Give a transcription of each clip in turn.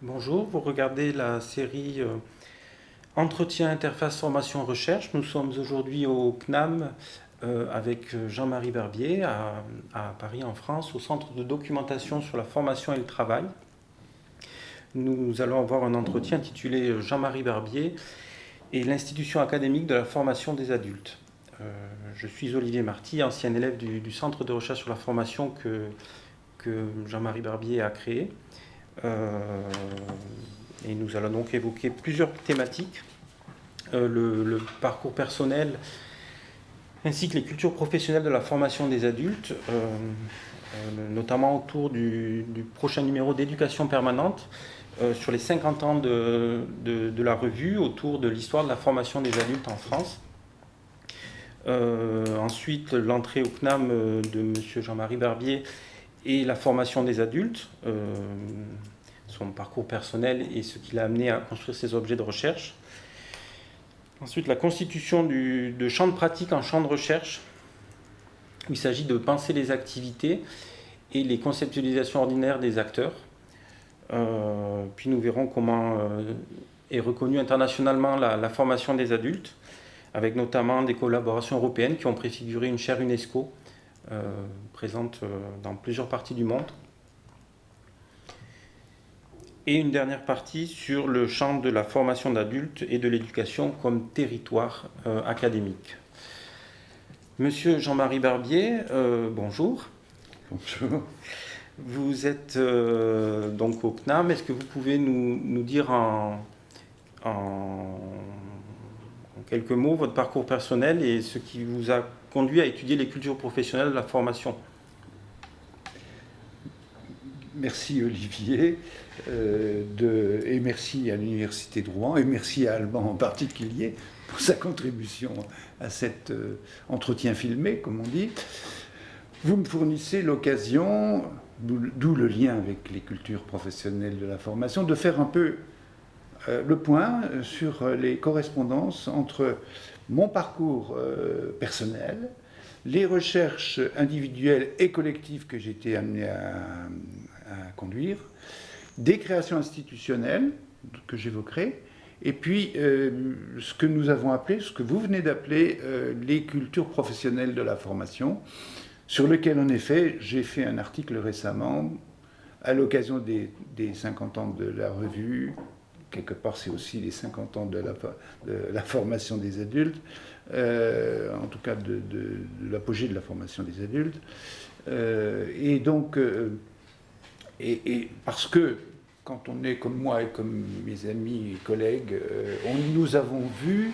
Bonjour, vous regardez la série Entretien, interface, formation, recherche. Nous sommes aujourd'hui au CNAM avec Jean-Marie Barbier à Paris en France, au Centre de documentation sur la formation et le travail. Nous allons avoir un entretien intitulé Jean-Marie Barbier et l'institution académique de la formation des adultes. Je suis Olivier Marty, ancien élève du Centre de recherche sur la formation que Jean-Marie Barbier a créé. Et nous allons donc évoquer plusieurs thématiques, le parcours personnel ainsi que les cultures professionnelles de la formation des adultes, notamment autour du prochain numéro d'éducation permanente sur les 50 ans de la revue, autour de l'histoire de la formation des adultes en France. Ensuite, l'entrée au CNAM de M. Jean-Marie Barbier et la formation des adultes, son parcours personnel et ce qui l'a amené à construire ses objets de recherche. Ensuite, la constitution de champs de pratique en champs de recherche, où il s'agit de penser les activités et les conceptualisations ordinaires des acteurs. Puis nous verrons comment est reconnue internationalement la formation des adultes, avec notamment des collaborations européennes qui ont préfiguré une chaire UNESCO présente dans plusieurs parties du monde. Et une dernière partie sur le champ de la formation d'adultes et de l'éducation comme territoire académique. Monsieur Jean-Marie Barbier, bonjour. Bonjour. Vous êtes donc au CNAM. Est-ce que vous pouvez nous dire en quelques mots votre parcours personnel et ce qui vous a conduit à étudier les cultures professionnelles de la formation? Merci Olivier, et merci à l'Université de Rouen, et merci à Alban en particulier pour sa contribution à cet entretien filmé, comme on dit. Vous me fournissez l'occasion, d'où le lien avec les cultures professionnelles de la formation, de faire un peu le point sur les correspondances entre mon parcours personnel, les recherches individuelles et collectives que j'ai été amené à conduire, des créations institutionnelles que j'évoquerai, et puis ce que nous avons appelé, ce que vous venez d'appeler les cultures professionnelles de la formation, sur lequel en effet j'ai fait un article récemment à l'occasion des 50 ans de la revue. Quelque part, c'est aussi les 50 ans de la formation des adultes, en tout cas de l'apogée de la formation des adultes. Et donc, parce que, quand on est comme moi et comme mes amis et collègues, nous avons vu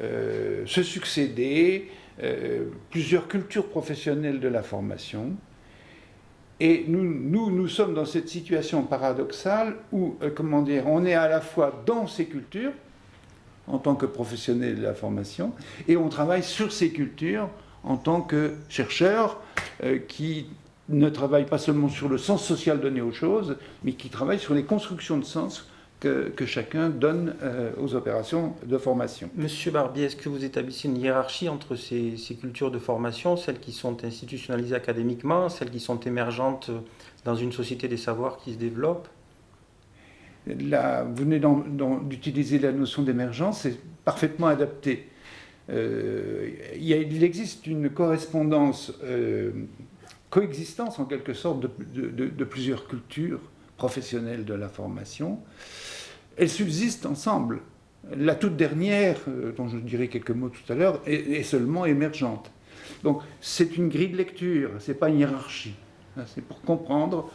se succéder plusieurs cultures professionnelles de la formation. Et nous sommes dans cette situation paradoxale où, on est à la fois dans ces cultures, en tant que professionnels de la formation, et on travaille sur ces cultures en tant que chercheurs qui ne travaillent pas seulement sur le sens social donné aux choses, mais qui travaillent sur les constructions de sens que chacun donne aux opérations de formation. Monsieur Barbier, est-ce que vous établissez une hiérarchie entre ces cultures de formation, celles qui sont institutionnalisées académiquement, celles qui sont émergentes dans une société des savoirs qui se développe? Là, vous venez d'utiliser la notion d'émergence, c'est parfaitement adapté. Il existe une coexistence en quelque sorte de plusieurs cultures professionnelles de la formation. Elles subsistent ensemble. La toute dernière, dont je dirai quelques mots tout à l'heure, est seulement émergente. Donc c'est une grille de lecture, c'est pas une hiérarchie. C'est pour comprendre.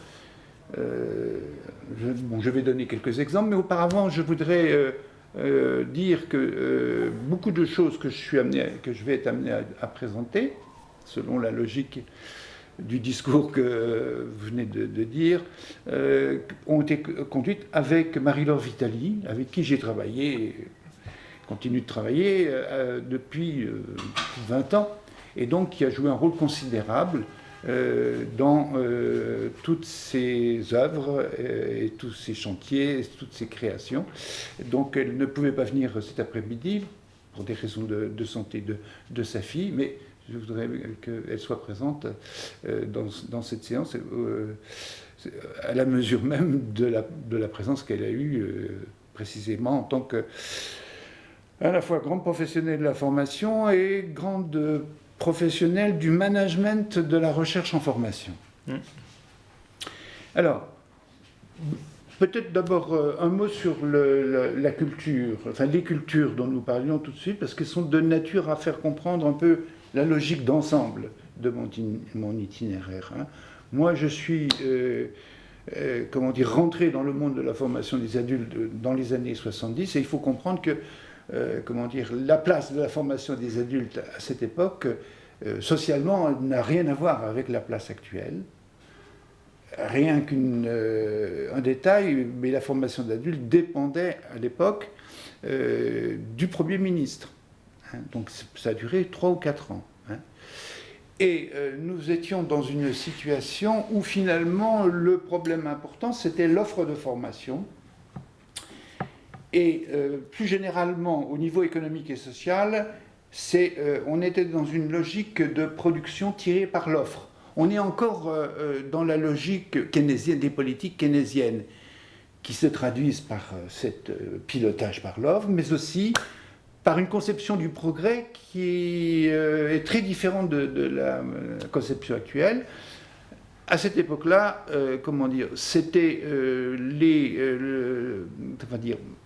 Je vais donner quelques exemples, mais auparavant je voudrais dire que beaucoup de choses que je vais être amené à présenter, selon la logique du discours que vous venez de dire, ont été conduites avec Marie-Laure Vitali, avec qui j'ai travaillé, continue de travailler depuis 20 ans, et donc qui a joué un rôle considérable dans toutes ces œuvres et tous ces chantiers, toutes ces créations. Donc elle ne pouvait pas venir cet après-midi pour des raisons de santé de sa fille, mais je voudrais qu'elle soit présente dans cette séance à la mesure même de la présence qu'elle a eue précisément en tant que à la fois grande professionnelle de la formation et grande professionnelle du management de la recherche en formation. Alors, peut-être d'abord un mot sur la culture, enfin les cultures dont nous parlions tout de suite, parce qu'elles sont de nature à faire comprendre un peu la logique d'ensemble de mon itinéraire. Moi, je suis rentré dans le monde de la formation des adultes dans les années 70, et il faut comprendre que la place de la formation des adultes à cette époque, socialement, n'a rien à voir avec la place actuelle. Rien qu'un détail, mais la formation d'adultes dépendait à l'époque du Premier ministre. Donc ça a duré 3 ou 4 ans. Et nous étions dans une situation où finalement le problème important, c'était l'offre de formation. Et plus généralement, au niveau économique et social, on était dans une logique de production tirée par l'offre. On est encore dans la logique keynésienne, des politiques keynésiennes, qui se traduisent par cet pilotage par l'offre, mais aussi par une conception du progrès qui est très différente de la conception actuelle. À cette époque-là, c'était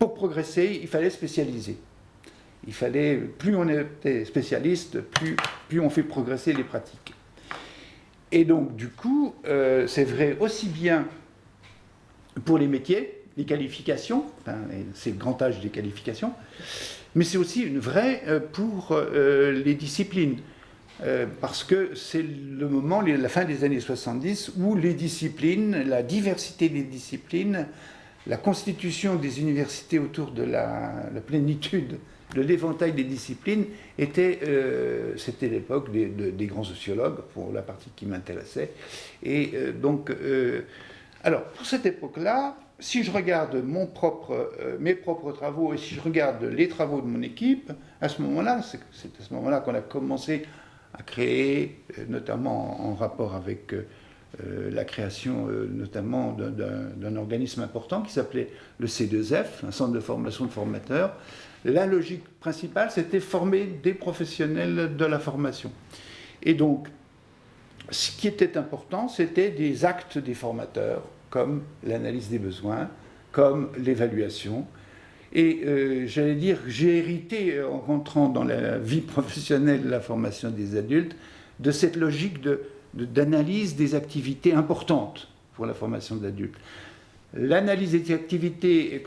pour progresser, il fallait spécialiser. Il fallait, plus on était spécialiste, plus on fait progresser les pratiques. Et donc, du coup, c'est vrai aussi bien pour les métiers, les qualifications, c'est le grand âge des qualifications, mais c'est aussi vrai pour les disciplines. Parce que c'est le moment, la fin des années 70, où les disciplines, la diversité des disciplines, la constitution des universités autour de la plénitude de l'éventail des disciplines, c'était l'époque des grands sociologues, pour la partie qui m'intéressait. Et alors, pour cette époque-là, si je regarde mes propres travaux et si je regarde les travaux de mon équipe, à ce moment-là, c'est à ce moment-là qu'on a commencé à créer, notamment en rapport avec la création notamment d'un organisme important qui s'appelait le C2F, un centre de formation de formateurs. La logique principale, c'était former des professionnels de la formation. Et donc, ce qui était important, c'était des actes des formateurs, comme l'analyse des besoins, comme l'évaluation. Et j'allais dire, j'ai hérité, en rentrant dans la vie professionnelle de la formation des adultes, de cette logique d'analyse des activités importantes pour la formation d'adultes. L'analyse des activités,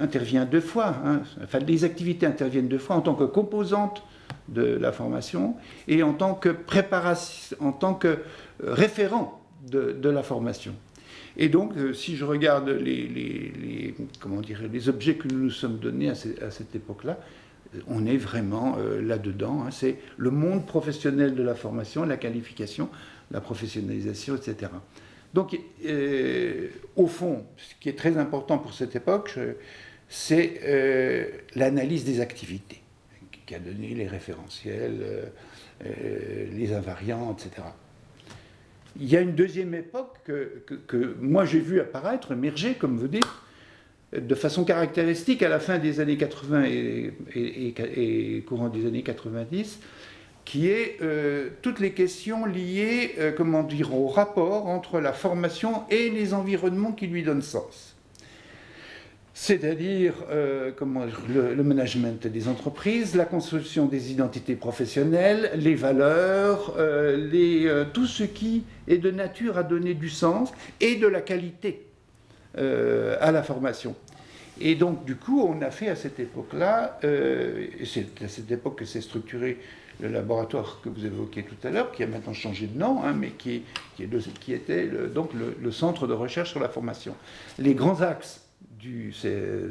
intervient 2 fois. Enfin, les activités interviennent 2 fois en tant que composante de la formation et en tant que préparation, en tant que référent de la formation. Et donc, si je regarde les objets que nous nous sommes donnés à cette époque-là, on est vraiment là-dedans. C'est le monde professionnel de la formation, la qualification, la professionnalisation, etc. Donc, au fond, ce qui est très important pour cette époque, c'est l'analyse des activités, qui a donné les référentiels, les invariants, etc. Il y a une deuxième époque que moi j'ai vu apparaître, émerger, comme vous dites, de façon caractéristique à la fin des années 80 et courant des années 90, qui est toutes les questions liées, au rapport entre la formation et les environnements qui lui donnent sens. C'est-à-dire le management des entreprises, la construction des identités professionnelles, les valeurs, tout ce qui est de nature à donner du sens et de la qualité à la formation. Et donc, du coup, on a fait à cette époque-là, et c'est à cette époque que s'est structuré le laboratoire que vous évoquiez tout à l'heure, qui a maintenant changé de nom, mais qui était le centre de recherche sur la formation. Les grands axes du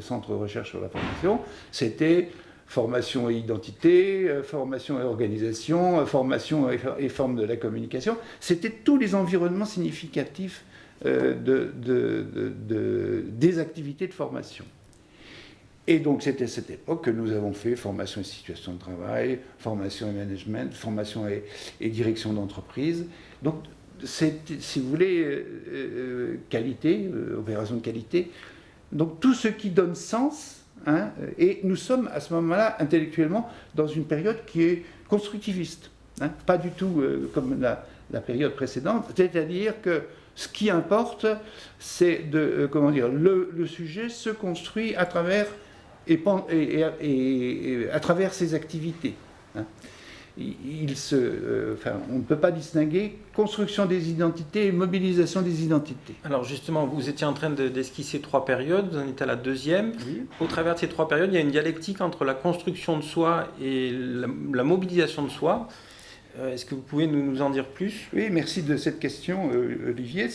centre de recherche sur la formation, c'était formation et identité, formation et organisation, formation et forme de la communication. C'était tous les environnements significatifs des activités de formation. Et donc c'est à cette époque que nous avons fait formation et situation de travail, formation et management, formation et direction d'entreprise. Donc c'est, si vous voulez, qualité, opération de qualité. Donc tout ce qui donne sens, hein, et nous sommes à ce moment-là intellectuellement dans une période qui est constructiviste, hein, pas du tout comme la période précédente, c'est-à-dire que ce qui importe, c'est de, comment dire, le sujet se construit à travers à travers ses activités. Hein. On ne peut pas distinguer construction des identités et mobilisation des identités. Alors justement, vous étiez en train d'esquisser 3 périodes, vous en êtes à la deuxième. Oui. Au travers de ces 3 périodes, il y a une dialectique entre la construction de soi et la mobilisation de soi. Est-ce que vous pouvez nous en dire plus? Oui, merci de cette question, Olivier.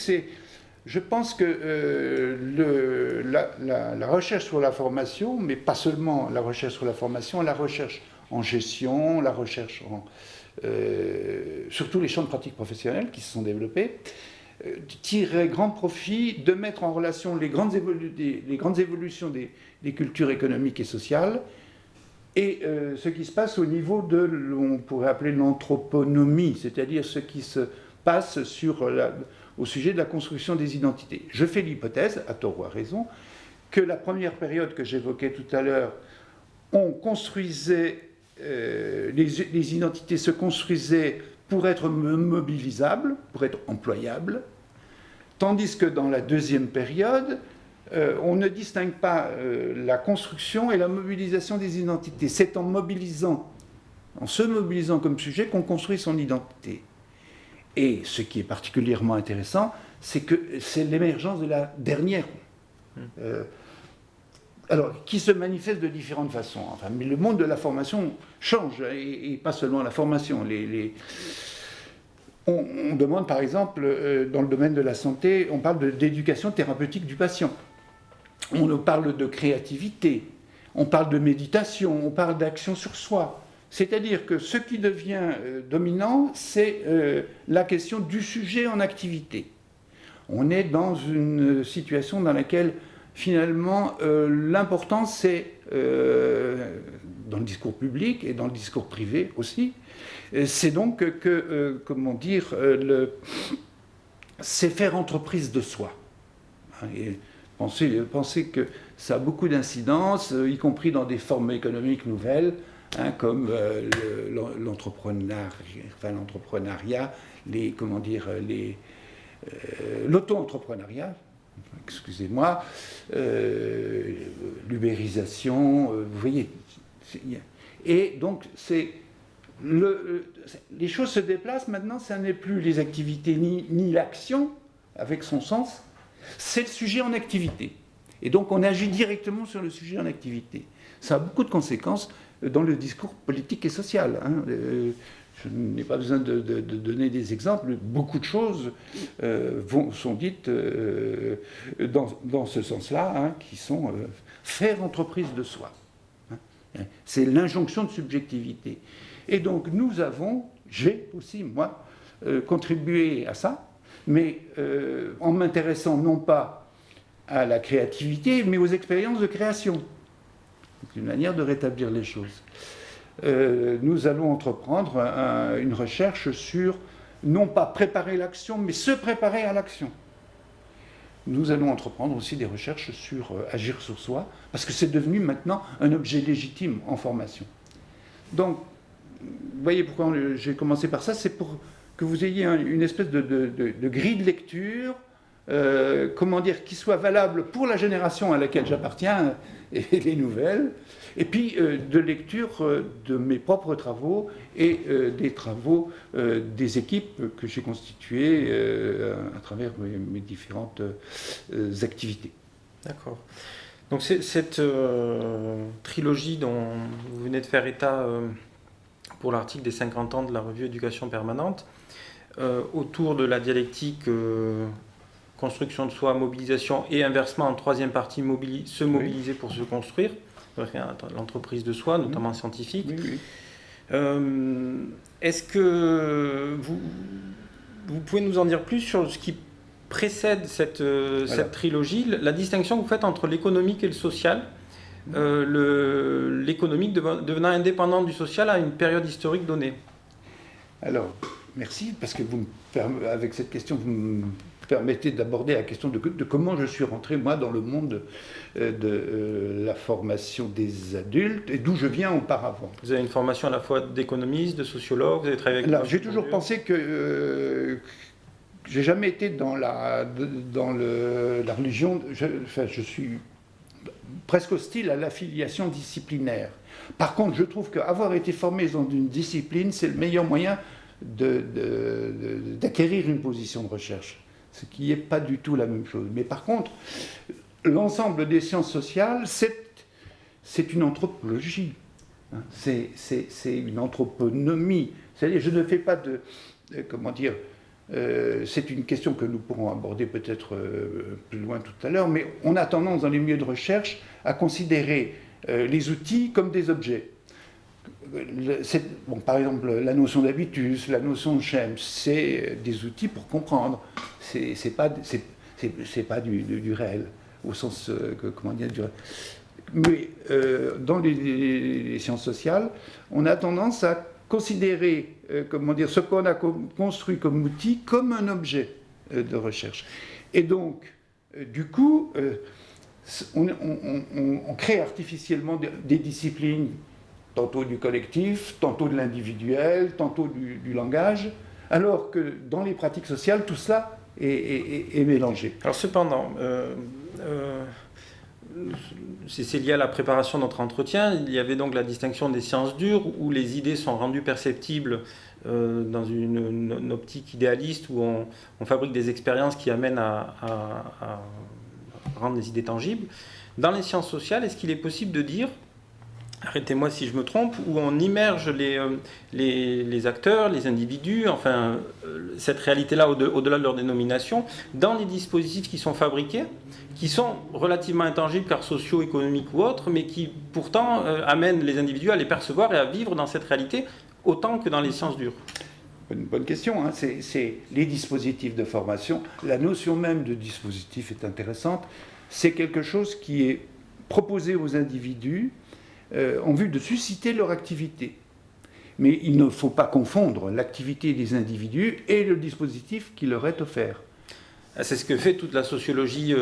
Je pense que la recherche sur la formation, mais pas seulement la recherche sur la formation, la recherche en gestion, la recherche sur tous les champs de pratique professionnelle qui se sont développés, tirerait grand profit de mettre en relation les grandes évolutions des cultures économiques et sociales et ce qui se passe au niveau on pourrait appeler l'anthroponomie, c'est-à-dire ce qui se passe au sujet de la construction des identités. Je fais l'hypothèse, à tort ou à raison, que la première période que j'évoquais tout à l'heure, on construisait, les identités se construisaient pour être mobilisables, pour être employables, tandis que dans la deuxième période, on ne distingue pas la construction et la mobilisation des identités. C'est en se mobilisant comme sujet qu'on construit son identité. Et ce qui est particulièrement intéressant, c'est que c'est l'émergence de la dernière, alors qui se manifeste de différentes façons. Enfin, mais le monde de la formation change, et pas seulement la formation. On demande, par exemple, dans le domaine de la santé, on parle d'éducation thérapeutique du patient. On parle de créativité, on parle de méditation, on parle d'action sur soi. C'est-à-dire que ce qui devient dominant, c'est la question du sujet en activité. On est dans une situation dans laquelle, finalement, l'important, c'est, dans le discours public et dans le discours privé aussi, c'est donc que, comment dire, c'est faire entreprise de soi. Et pensez que ça a beaucoup d'incidences, y compris dans des formes économiques nouvelles, hein, comme l'entrepreneuriat, l'auto-entrepreneuriat, excusez-moi, l'ubérisation, vous voyez. Et donc, les choses se déplacent maintenant, ça n'est plus les activités ni l'action, avec son sens, c'est le sujet en activité. Et donc, on agit directement sur le sujet en activité. Ça a beaucoup de conséquences dans le discours politique et social. Hein. Je n'ai pas besoin de donner des exemples. Beaucoup de choses sont dites dans ce sens-là, hein, qui sont faire entreprise de soi. Hein. C'est l'injonction de subjectivité. Et donc j'ai aussi, moi, contribué à ça, mais en m'intéressant non pas à la créativité, mais aux expériences de création. C'est une manière de rétablir les choses. Nous allons entreprendre une recherche sur, non pas préparer l'action, mais se préparer à l'action. Nous allons entreprendre aussi des recherches sur agir sur soi, parce que c'est devenu maintenant un objet légitime en formation. Donc, vous voyez pourquoi j'ai commencé par ça, c'est pour que vous ayez une espèce de grille de lecture, comment dire, qui soit valable pour la génération à laquelle j'appartiens, et les nouvelles, et puis de lecture de mes propres travaux et des travaux des équipes que j'ai constituées à travers mes différentes activités. D'accord. Donc cette trilogie dont vous venez de faire état pour l'article des 50 ans de la revue Éducation permanente, autour de la dialectique construction de soi, mobilisation, et inversement, en troisième partie, se mobiliser pour se construire, l'entreprise de soi, notamment scientifique. Est-ce que vous pouvez nous en dire plus sur ce qui précède cette trilogie, la distinction que vous faites entre l'économique et le social, l'économique devenant indépendant du social à une période historique donnée? Alors, merci, parce que avec cette question, vous me permettez d'aborder la question de comment je suis rentré, moi, dans le monde de la formation des adultes, et d'où je viens auparavant. Vous avez une formation à la fois d'économiste, de sociologue, vous avez travaillé avec... Alors, j'ai toujours pensé que j'ai jamais été dans la religion, je suis presque hostile à l'affiliation disciplinaire. Par contre, je trouve qu'avoir été formé dans une discipline, c'est le meilleur moyen d'acquérir une position de recherche, ce qui n'est pas du tout la même chose. Mais par contre, l'ensemble des sciences sociales, c'est une anthropologie, hein. C'est une anthroponomie. C'est-à-dire, je ne fais pas c'est une question que nous pourrons aborder peut-être plus loin tout à l'heure, mais on a tendance dans les milieux de recherche à considérer les outils comme des objets. Par exemple, la notion d'habitus, la notion de schème, c'est des outils pour comprendre. C'est pas du réel, au sens, du réel. Mais dans les sciences sociales, on a tendance à considérer ce qu'on a construit comme outil comme un objet de recherche. Et donc, du coup, on crée artificiellement des disciplines, tantôt du collectif, tantôt de l'individuel, tantôt du langage, alors que dans les pratiques sociales, tout cela est mélangé. Alors cependant, c'est lié à la préparation de notre entretien. Il y avait donc la distinction des sciences dures, où les idées sont rendues perceptibles dans une optique idéaliste, où on fabrique des expériences qui amènent à rendre les idées tangibles. Dans les sciences sociales, est-ce qu'il est possible de dire, arrêtez-moi si je me trompe, où on immerge les acteurs, les individus, enfin cette réalité-là au-delà de leur dénomination, dans les dispositifs qui sont fabriqués, qui sont relativement intangibles car sociaux, économiques ou autres, mais qui pourtant amènent les individus à les percevoir et à vivre dans cette réalité autant que dans les sciences dures? Une bonne question, hein. C'est les dispositifs de formation. La notion même de dispositif est intéressante. C'est quelque chose qui est proposé aux individus en vue de susciter leur activité. Mais il ne faut pas confondre l'activité des individus et le dispositif qui leur est offert. C'est ce que fait toute la sociologie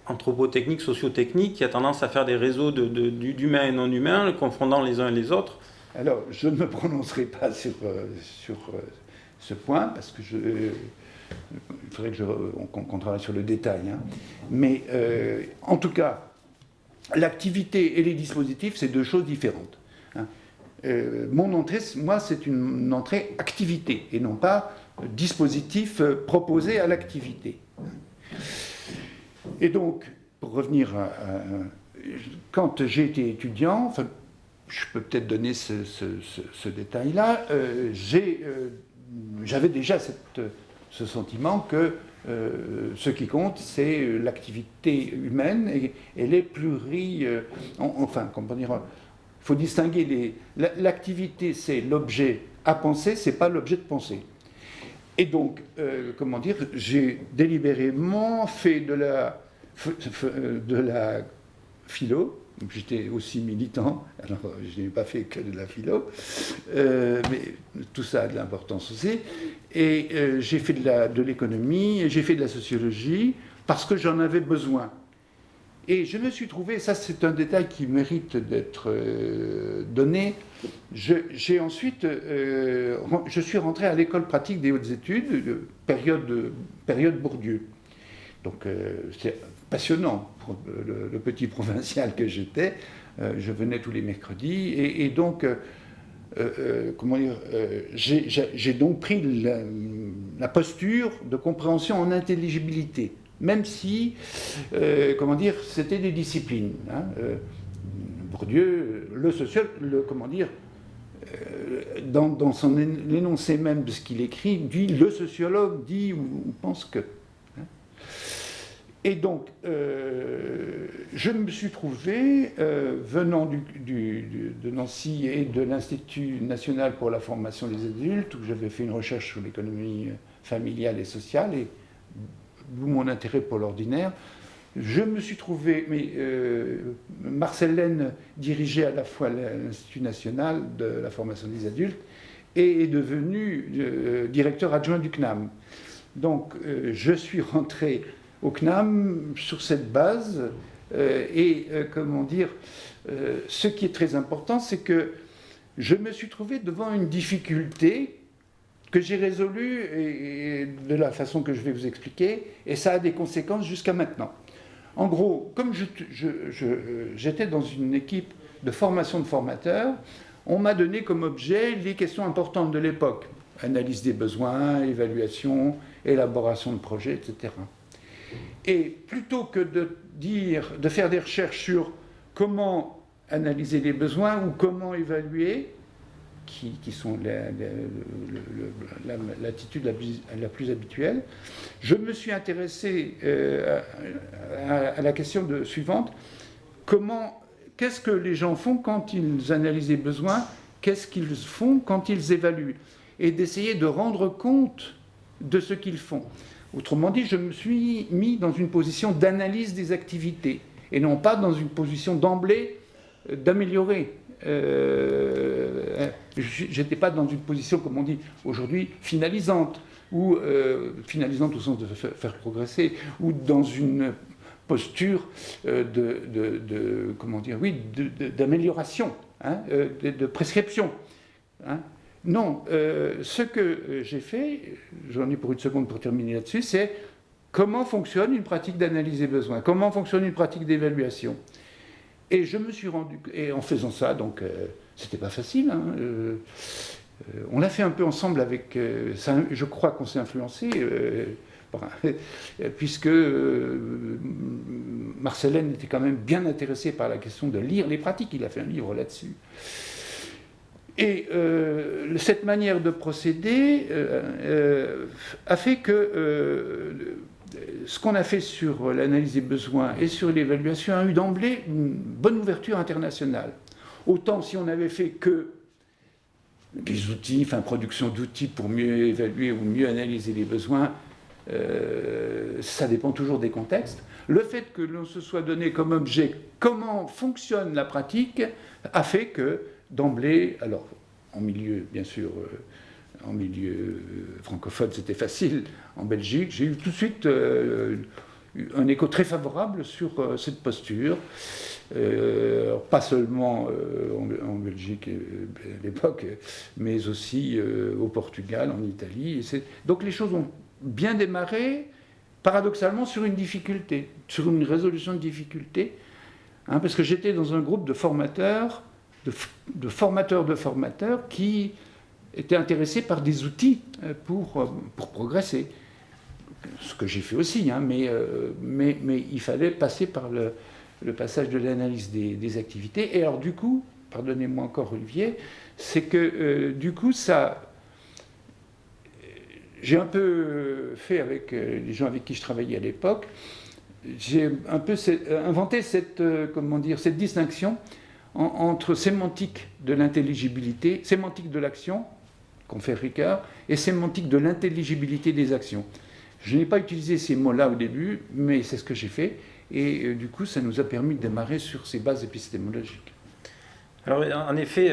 anthropotechnique, sociotechnique, qui a tendance à faire des réseaux d'humains et non humains, confondant les uns et les autres. Alors, je ne me prononcerai pas sur ce point, parce que il faudrait qu'on travaille sur le détail. Hein. Mais en tout cas, l'activité et les dispositifs, c'est deux choses différentes. Hein. Mon entrée, moi, c'est une entrée activité, et non pas dispositif proposé à l'activité. Et donc, pour revenir quand j'ai été étudiant, enfin, je peux peut-être donner ce détail-là, j'avais déjà ce sentiment que ce qui compte, c'est l'activité humaine et les enfin, comment dire, il faut distinguer l'activité, c'est l'objet à penser, c'est pas l'objet de penser. Et donc, comment dire, j'ai délibérément fait de la philo. J'étais aussi militant, alors je n'ai pas fait que de la philo, mais tout ça a de l'importance aussi. Et j'ai fait de l'économie, et j'ai fait de la sociologie, parce que j'en avais besoin. Et je me suis trouvé, ça c'est un détail qui mérite d'être donné, je suis rentré à l'école pratique des hautes études, période Bourdieu. Donc c'est passionnant pour le petit provincial que j'étais. Je venais tous les mercredis et donc, comment dire, j'ai donc pris la posture de compréhension en intelligibilité, même si, comment dire, c'était des disciplines. Hein. Bourdieu, le sociologue, comment dire, dans son énoncé même de ce qu'il écrit, dit le sociologue dit ou pense que. Hein. Et donc, je me suis trouvé, venant de Nancy et de l'Institut national pour la formation des adultes, où j'avais fait une recherche sur l'économie familiale et sociale, et d'où mon intérêt pour l'ordinaire, je me suis trouvé, Marcel Lehne dirigeait à la fois l'Institut national de la formation des adultes et est devenu directeur adjoint du CNAM. Donc, je suis rentré au CNAM sur cette base, comment dire, ce qui est très important, c'est que je me suis trouvé devant une difficulté que j'ai résolue et de la façon que je vais vous expliquer, et ça a des conséquences jusqu'à maintenant. En gros, comme j'étais dans une équipe de formation de formateurs, on m'a donné comme objet les questions importantes de l'époque. Analyse des besoins, évaluation, élaboration de projets, etc. Et plutôt que de faire des recherches sur comment analyser les besoins ou comment évaluer, qui sont l'attitude la plus habituelle, je me suis intéressé à la question suivante. Qu'est-ce que les gens font quand ils analysent les besoins? Qu'est-ce qu'ils font quand ils évaluent? Et d'essayer de rendre compte de ce qu'ils font. Autrement dit, je me suis mis dans une position d'analyse des activités, et non pas dans une position d'emblée d'améliorer. Je n'étais pas dans une position, comme on dit aujourd'hui, finalisante, ou finalisante au sens de faire progresser, ou dans une posture comment dire, oui, d'amélioration, hein, de prescription. Hein. Non, ce que j'ai fait, j'en ai pour une seconde pour terminer là-dessus, c'est comment fonctionne une pratique d'analyse des besoins, comment fonctionne une pratique d'évaluation. Et je me suis rendu, et en faisant ça, donc c'était pas facile, hein, on l'a fait un peu ensemble avec, ça, je crois qu'on s'est influencé, puisque Marcel Lehne était quand même bien intéressé par la question de lire les pratiques, il a fait un livre là-dessus. Et cette manière de procéder a fait que ce qu'on a fait sur l'analyse des besoins et sur l'évaluation a eu d'emblée une bonne ouverture internationale. Autant si on avait fait que des outils, enfin production d'outils pour mieux évaluer ou mieux analyser les besoins, ça dépend toujours des contextes. Le fait que l'on se soit donné comme objet comment fonctionne la pratique a fait que d'emblée, alors en milieu bien sûr, en milieu francophone c'était facile, en Belgique j'ai eu tout de suite un écho très favorable sur cette posture, pas seulement en Belgique à l'époque, mais aussi au Portugal, en Italie. Donc les choses ont bien démarré, paradoxalement, sur une difficulté, sur une résolution de difficulté, hein, parce que j'étais dans un groupe de formateurs, de formateurs qui étaient intéressés par des outils pour progresser. Ce que j'ai fait aussi, hein, mais il fallait passer par le passage de l'analyse des activités. Et alors du coup, pardonnez-moi encore Olivier, c'est que du coup ça... J'ai un peu fait avec les gens avec qui je travaillais à l'époque, j'ai un peu inventé cette distinction entre sémantique de l'intelligibilité, sémantique de l'action, qu'on fait Ricard, et sémantique de l'intelligibilité des actions. Je n'ai pas utilisé ces mots-là au début, mais c'est ce que j'ai fait, et du coup, ça nous a permis de démarrer sur ces bases épistémologiques. Alors, en effet,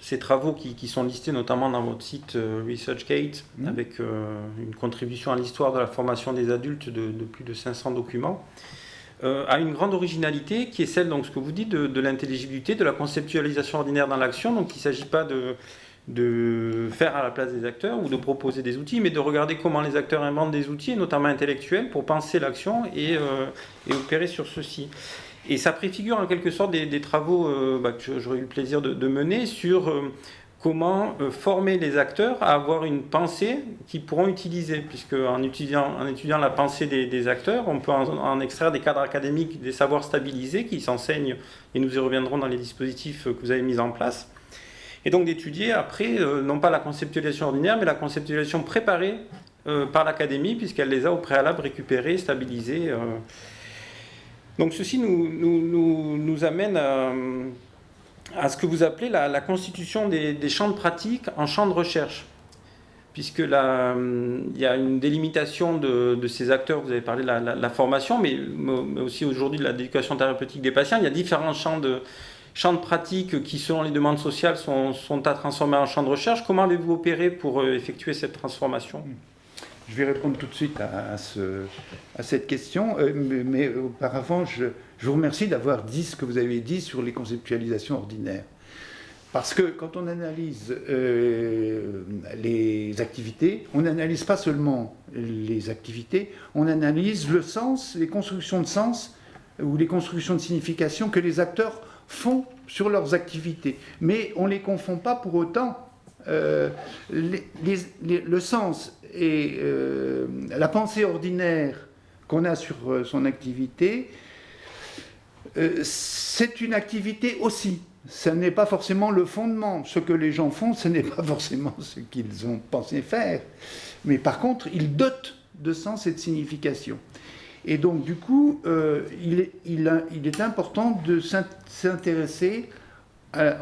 ces travaux qui sont listés notamment dans votre site ResearchGate, avec une contribution à l'histoire de la formation des adultes de plus de 500 documents, a une grande originalité qui est celle, donc ce que vous dites, de l'intelligibilité, de la conceptualisation ordinaire dans l'action. Donc il ne s'agit pas de faire à la place des acteurs ou de proposer des outils, mais de regarder comment les acteurs inventent des outils, notamment intellectuels, pour penser l'action et opérer sur ceci. Et ça préfigure en quelque sorte des travaux que j'aurais eu le plaisir de mener sur comment former les acteurs à avoir une pensée qu'ils pourront utiliser, puisque en étudiant la pensée des acteurs, on peut en extraire des cadres académiques, des savoirs stabilisés qui s'enseignent, et nous y reviendrons dans les dispositifs que vous avez mis en place. Et donc d'étudier après, non pas la conceptualisation ordinaire, mais la conceptualisation préparée par l'Académie, puisqu'elle les a au préalable récupérés, stabilisés. Donc ceci nous amène à ce que vous appelez la constitution des champs de pratique en champs de recherche. Puisque là, il y a une délimitation de ces acteurs, vous avez parlé de la formation, mais aussi aujourd'hui de l'éducation thérapeutique des patients. Il y a différents champs de pratique qui, selon les demandes sociales, sont à transformer en champs de recherche. Comment avez-vous opéré pour effectuer cette transformation ? Je vais répondre tout de suite à cette question, mais auparavant, je vous remercie d'avoir dit ce que vous avez dit sur les conceptualisations ordinaires. Parce que quand on analyse les activités, on n'analyse pas seulement les activités, on analyse le sens, les constructions de sens ou les constructions de signification que les acteurs font sur leurs activités. Mais on ne les confond pas pour autant. Le sens et la pensée ordinaire qu'on a sur son activité, c'est une activité aussi. Ce n'est pas forcément le fondement. Ce que les gens font, ce n'est pas forcément ce qu'ils ont pensé faire. Mais par contre, ils dotent de sens et de signification. Et donc, du coup, il est important de s'intéresser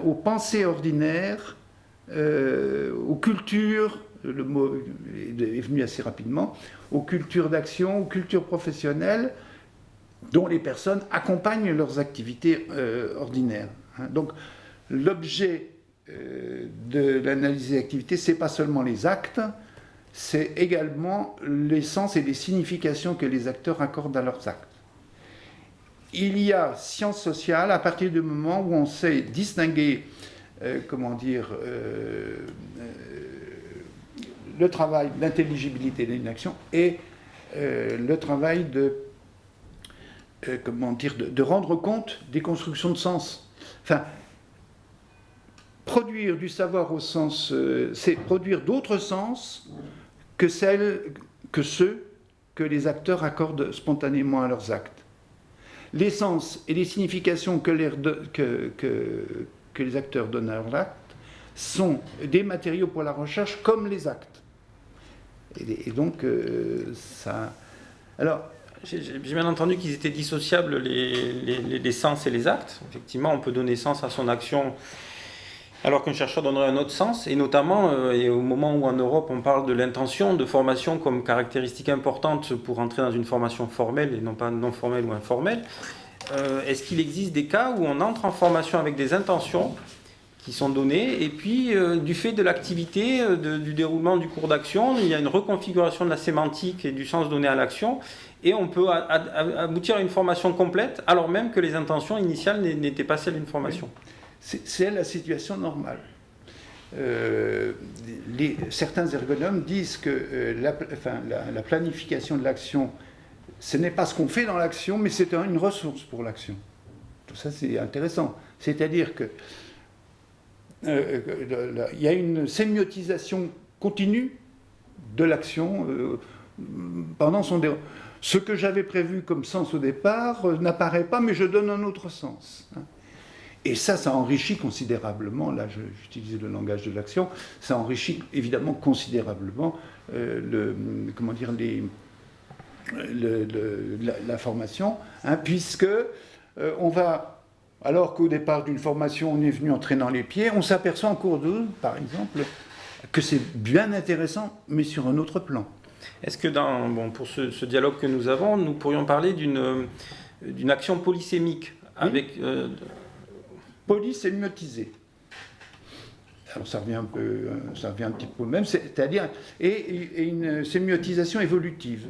aux pensées ordinaires, aux cultures, le mot est venu assez rapidement, aux cultures d'action, aux cultures professionnelles, dont les personnes accompagnent leurs activités ordinaires. Donc, l'objet de l'analyse des activités, ce n'est pas seulement les actes, c'est également les sens et les significations que les acteurs accordent à leurs actes. Il y a sciences sociales à partir du moment où on sait distinguer, le travail d'intelligibilité d'une action et le travail de rendre compte des constructions de sens. Enfin, produire du savoir au sens, c'est produire d'autres sens que ceux que les acteurs accordent spontanément à leurs actes. Les sens et les significations que les acteurs donnent à leurs actes sont des matériaux pour la recherche comme les actes. Et donc, ça... Alors... J'ai bien entendu qu'ils étaient dissociables, les sens et les actes. Effectivement, on peut donner sens à son action alors qu'un chercheur donnerait un autre sens. Et notamment, et au moment où en Europe on parle de l'intention de formation comme caractéristique importante pour entrer dans une formation formelle et non pas non formelle ou informelle, est-ce qu'il existe des cas où on entre en formation avec des intentions qui sont données, et puis du fait de l'activité, du déroulement du cours d'action, il y a une reconfiguration de la sémantique et du sens donné à l'action, et on peut aboutir à une formation complète, alors même que les intentions initiales n'étaient pas celles d'une formation. C'est la situation normale. Certains ergonomes disent que la planification de l'action, ce n'est pas ce qu'on fait dans l'action, mais c'est une ressource pour l'action. Tout ça, c'est intéressant. C'est-à-dire que il y a une sémiotisation continue de l'action pendant son déroulement. Ce que j'avais prévu comme sens au départ n'apparaît pas, mais je donne un autre sens. Et ça enrichit considérablement, là j'utilisais le langage de l'action, ça enrichit évidemment considérablement la formation, puisque on va... Alors qu'au départ d'une formation, on est venu en traînant les pieds, on s'aperçoit en cours d'eau, par exemple, que c'est bien intéressant, mais sur un autre plan. Est-ce que pour ce dialogue que nous avons, nous pourrions parler d'une action polysémique avec... Polysémiotisée. Alors ça revient un petit peu au même, c'est-à-dire et une sémiotisation évolutive.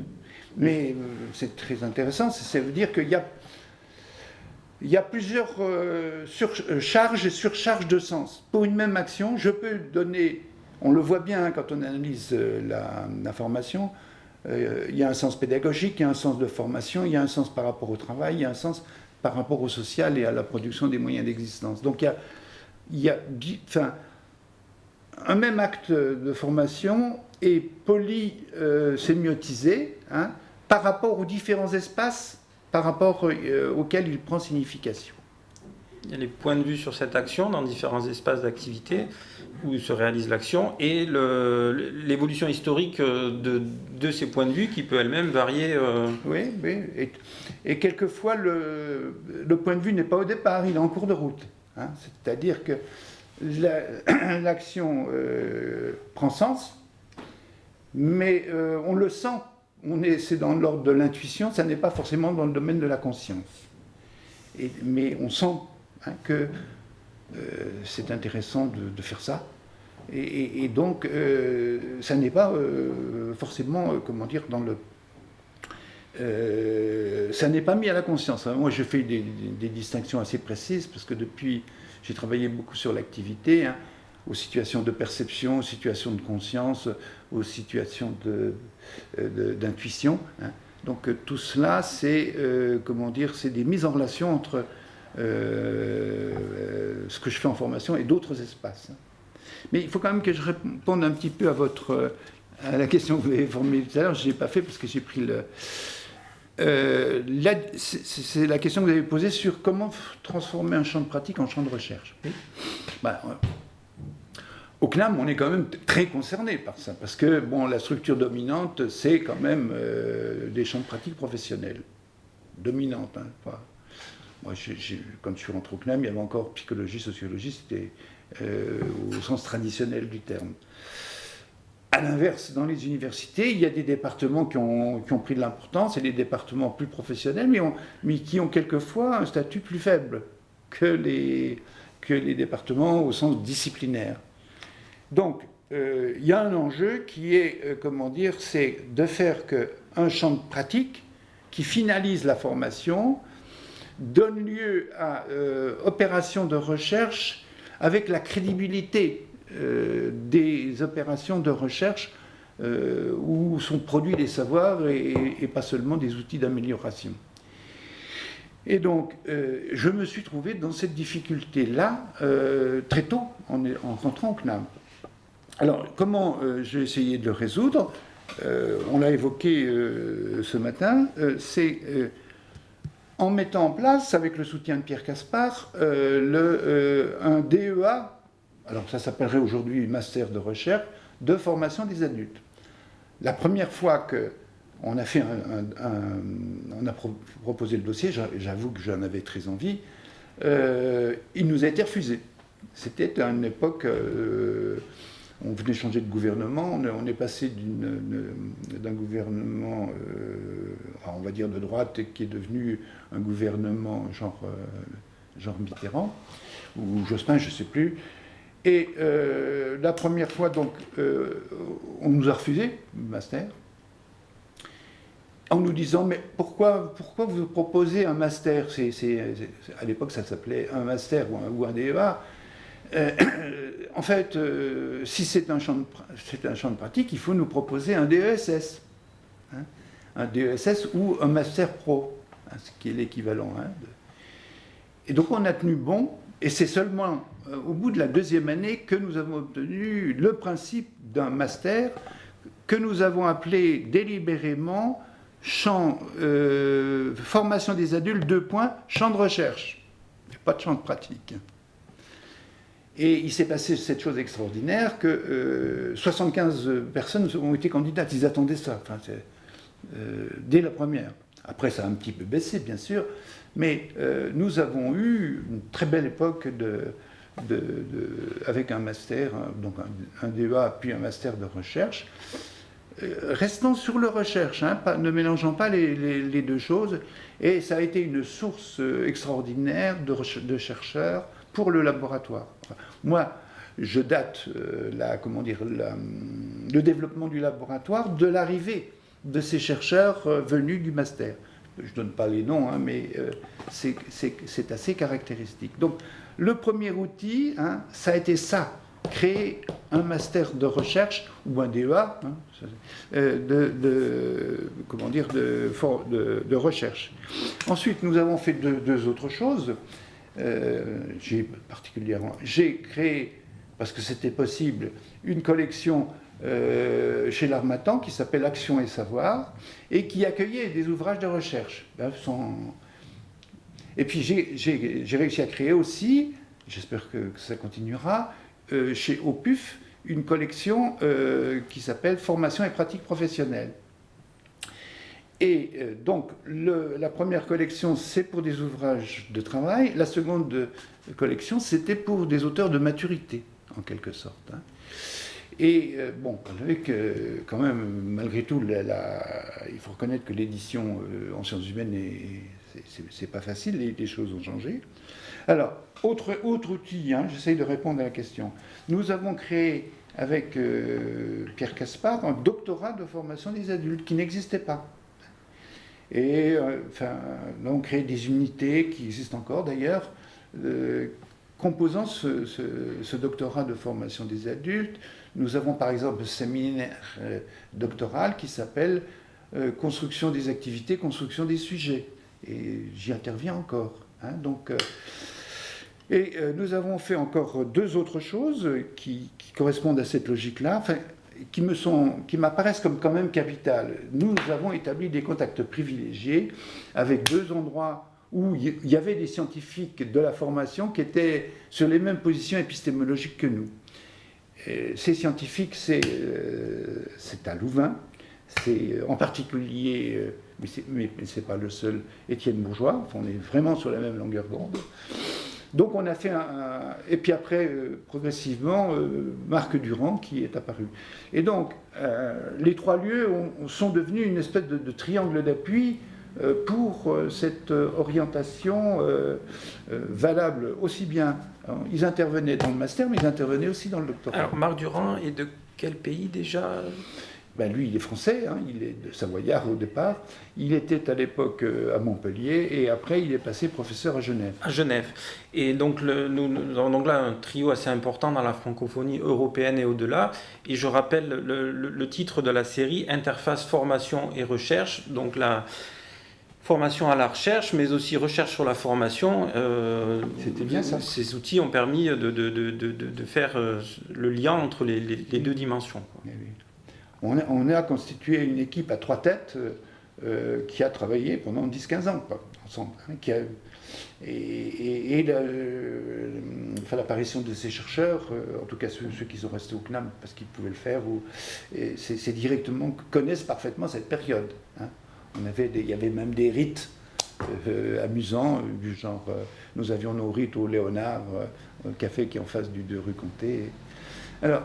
Mais c'est très intéressant, ça veut dire qu'il y a plusieurs charges et surcharges de sens. Pour une même action, je peux donner, on le voit bien quand on analyse la formation, il y a un sens pédagogique, il y a un sens de formation, il y a un sens par rapport au travail, il y a un sens par rapport au social et à la production des moyens d'existence. Donc il y a un même acte de formation est polysémiotisé par rapport aux différents espaces par rapport auquel il prend signification. Il y a les points de vue sur cette action dans différents espaces d'activité où se réalise l'action et l'évolution historique de ces points de vue qui peut elle-même varier. Oui, et quelquefois le point de vue n'est pas au départ, il est en cours de route. Hein. C'est-à-dire que l'action prend sens, mais on le sent, c'est dans l'ordre de l'intuition, ça n'est pas forcément dans le domaine de la conscience. Mais on sent que c'est intéressant de faire ça. Et donc, ça n'est pas forcément, comment dire, ça n'est pas mis à la conscience. Moi, je fais des distinctions assez précises, parce que depuis, j'ai travaillé beaucoup sur l'activité, aux situations de perception, aux situations de conscience, aux situations d'intuition. Donc, tout cela, c'est, comment dire, c'est des mises en relation entre ce que je fais en formation et d'autres espaces. Mais il faut quand même que je réponde un petit peu à la question que vous avez formulée tout à l'heure. Je ne l'ai pas fait parce que j'ai pris c'est la question que vous avez posée sur comment transformer un champ de pratique en champ de recherche. Oui. Au CNAM, on est quand même très concerné par ça, parce que bon, la structure dominante, c'est quand même des champs de pratique professionnels. Dominante. Moi, quand je suis rentré au CNAM, il y avait encore psychologie, sociologie, c'était au sens traditionnel du terme. À l'inverse, dans les universités, il y a des départements qui ont pris de l'importance, et des départements plus professionnels, mais qui ont quelquefois un statut plus faible que les départements au sens disciplinaire. Donc, il y a un enjeu qui est, comment dire, c'est de faire qu'un champ de pratique qui finalise la formation donne lieu à opérations de recherche avec la crédibilité des opérations de recherche où sont produits des savoirs et pas seulement des outils d'amélioration. Et donc, je me suis trouvé dans cette difficulté-là très tôt en rentrant au CNAM. Alors, comment j'ai essayé de le résoudre? On l'a évoqué ce matin, c'est en mettant en place, avec le soutien de Pierre Caspar, un DEA, alors ça s'appellerait aujourd'hui Master de recherche, de formation des adultes. La première fois qu'on a fait on a proposé le dossier, j'avoue que j'en avais très envie, il nous a été refusé. C'était à une époque... on venait changer de gouvernement, on est passé d'un gouvernement, on va dire de droite, qui est devenu un gouvernement genre Mitterrand, ou Jospin, je ne sais plus. Et la première fois, donc, on nous a refusé le master, en nous disant, mais pourquoi vous proposez un master? À l'époque, ça s'appelait un master ou un DEA. En fait, si c'est un champ de pratique, il faut nous proposer un DESS. Un DESS ou un Master Pro, ce qui est l'équivalent. Et donc on a tenu bon, et c'est seulement au bout de la deuxième année que nous avons obtenu le principe d'un master que nous avons appelé délibérément formation des adultes, champ de recherche. Il n'y a pas de champ de pratique. Et il s'est passé cette chose extraordinaire que 75 personnes ont été candidates. Ils attendaient ça, dès la première. Après, ça a un petit peu baissé, bien sûr, mais nous avons eu une très belle époque avec un master, donc un DEA, puis un master de recherche. Restons sur le recherche, ne mélangeons pas les deux choses. Et ça a été une source extraordinaire de chercheurs pour le laboratoire. Moi, je date le développement du laboratoire de l'arrivée de ces chercheurs venus du master. Je ne donne pas les noms, mais c'est assez caractéristique. Donc, le premier outil, ça a été ça, créer un master de recherche ou un DEA de recherche. Ensuite, nous avons fait deux autres choses. J'ai créé, parce que c'était possible, une collection chez l'Harmattan qui s'appelle Action et Savoir et qui accueillait des ouvrages de recherche. Et puis j'ai réussi à créer aussi, j'espère que ça continuera, au PUF, une collection qui s'appelle Formation et pratique professionnelle. Et donc, la première collection, c'est pour des ouvrages de travail. La seconde collection, c'était pour des auteurs de maturité, en quelque sorte. Hein. Et bon, avec quand même, malgré tout, il faut reconnaître que l'édition en sciences humaines, c'est pas facile, les choses ont changé. Alors, autre outil, hein, j'essaye de répondre à la question. Nous avons créé avec Pierre Caspar un doctorat de formation des adultes qui n'existait pas. Et enfin, on crée des unités qui existent encore d'ailleurs, composant ce doctorat de formation des adultes. Nous avons par exemple un séminaire doctoral qui s'appelle Construction des activités, construction des sujets. Et j'y interviens encore. Hein, donc, nous avons fait encore deux autres choses qui correspondent à cette logique-là. Enfin, qui m'apparaissent comme quand même capitales. Nous avons établi des contacts privilégiés avec deux endroits où il y avait des scientifiques de la formation qui étaient sur les mêmes positions épistémologiques que nous. Et ces scientifiques, c'est à Louvain, c'est en particulier, mais ce n'est pas le seul, Étienne Bourgeois, on est vraiment sur la même longueur d'onde. Donc on a fait et puis après, progressivement, Marc Durand qui est apparu. Et donc, les trois lieux sont devenus une espèce de triangle d'appui pour cette orientation valable aussi bien. Ils intervenaient dans le master, mais ils intervenaient aussi dans le doctorat. Alors, Marc Durand est de quel pays déjà ? Ben lui, il est français, hein, il est de Savoyard au départ. Il était à l'époque à Montpellier et après il est passé professeur à Genève. À Genève. Et donc nous avons donc là un trio assez important dans la francophonie européenne et au-delà. Et je rappelle le titre de la série, Interface formation et recherche. Donc la formation à la recherche, mais aussi recherche sur la formation. C'était bien ça. Ces outils ont permis de faire le lien entre les deux dimensions. Oui, oui. On a constitué une équipe à trois têtes qui a travaillé pendant 10-15 ans ensemble. Hein, l'apparition de ces chercheurs, en tout cas ceux qui sont restés au CNAM parce qu'ils pouvaient le faire, c'est directement, connaissent parfaitement cette période. Hein. Il y avait même des rites amusants, du genre, nous avions nos rites au Léonard, un café qui est en face de rue Comté. Alors,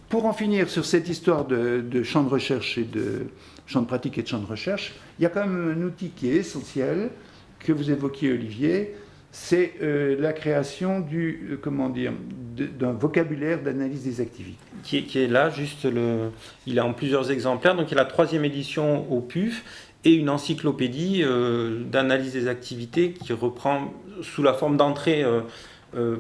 pour en finir sur cette histoire de champ de recherche et de champ de pratique et de champ de recherche, il y a quand même un outil qui est essentiel, que vous évoquiez Olivier, c'est la création d'un vocabulaire d'analyse des activités. Qui est là, il est en plusieurs exemplaires, donc il y a la 3e édition au PUF, et une encyclopédie d'analyse des activités qui reprend sous la forme d'entrée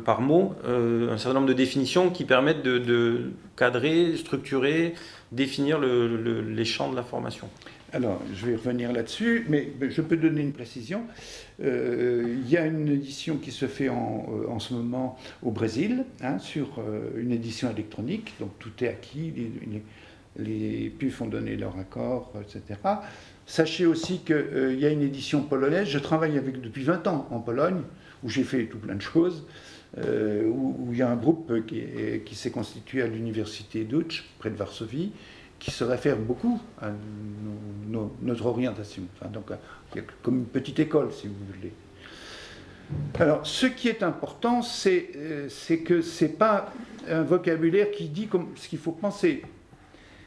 par mot, un certain nombre de définitions qui permettent de cadrer, structurer, définir les champs de la formation. Alors, je vais revenir là-dessus, mais je peux donner une précision. Il y a une édition qui se fait en ce moment au Brésil, hein, sur une édition électronique, donc tout est acquis, les PUF ont donné leur accord, etc. Sachez aussi qu'il y a une édition polonaise, je travaille depuis 20 ans en Pologne, où j'ai fait tout plein de choses, où il y a un groupe qui s'est constitué à l'université d'Uch, près de Varsovie, qui se réfère beaucoup à notre orientation. Enfin, donc, comme une petite école, si vous voulez. Alors, ce qui est important, c'est que ce n'est pas un vocabulaire qui dit ce qu'il faut penser.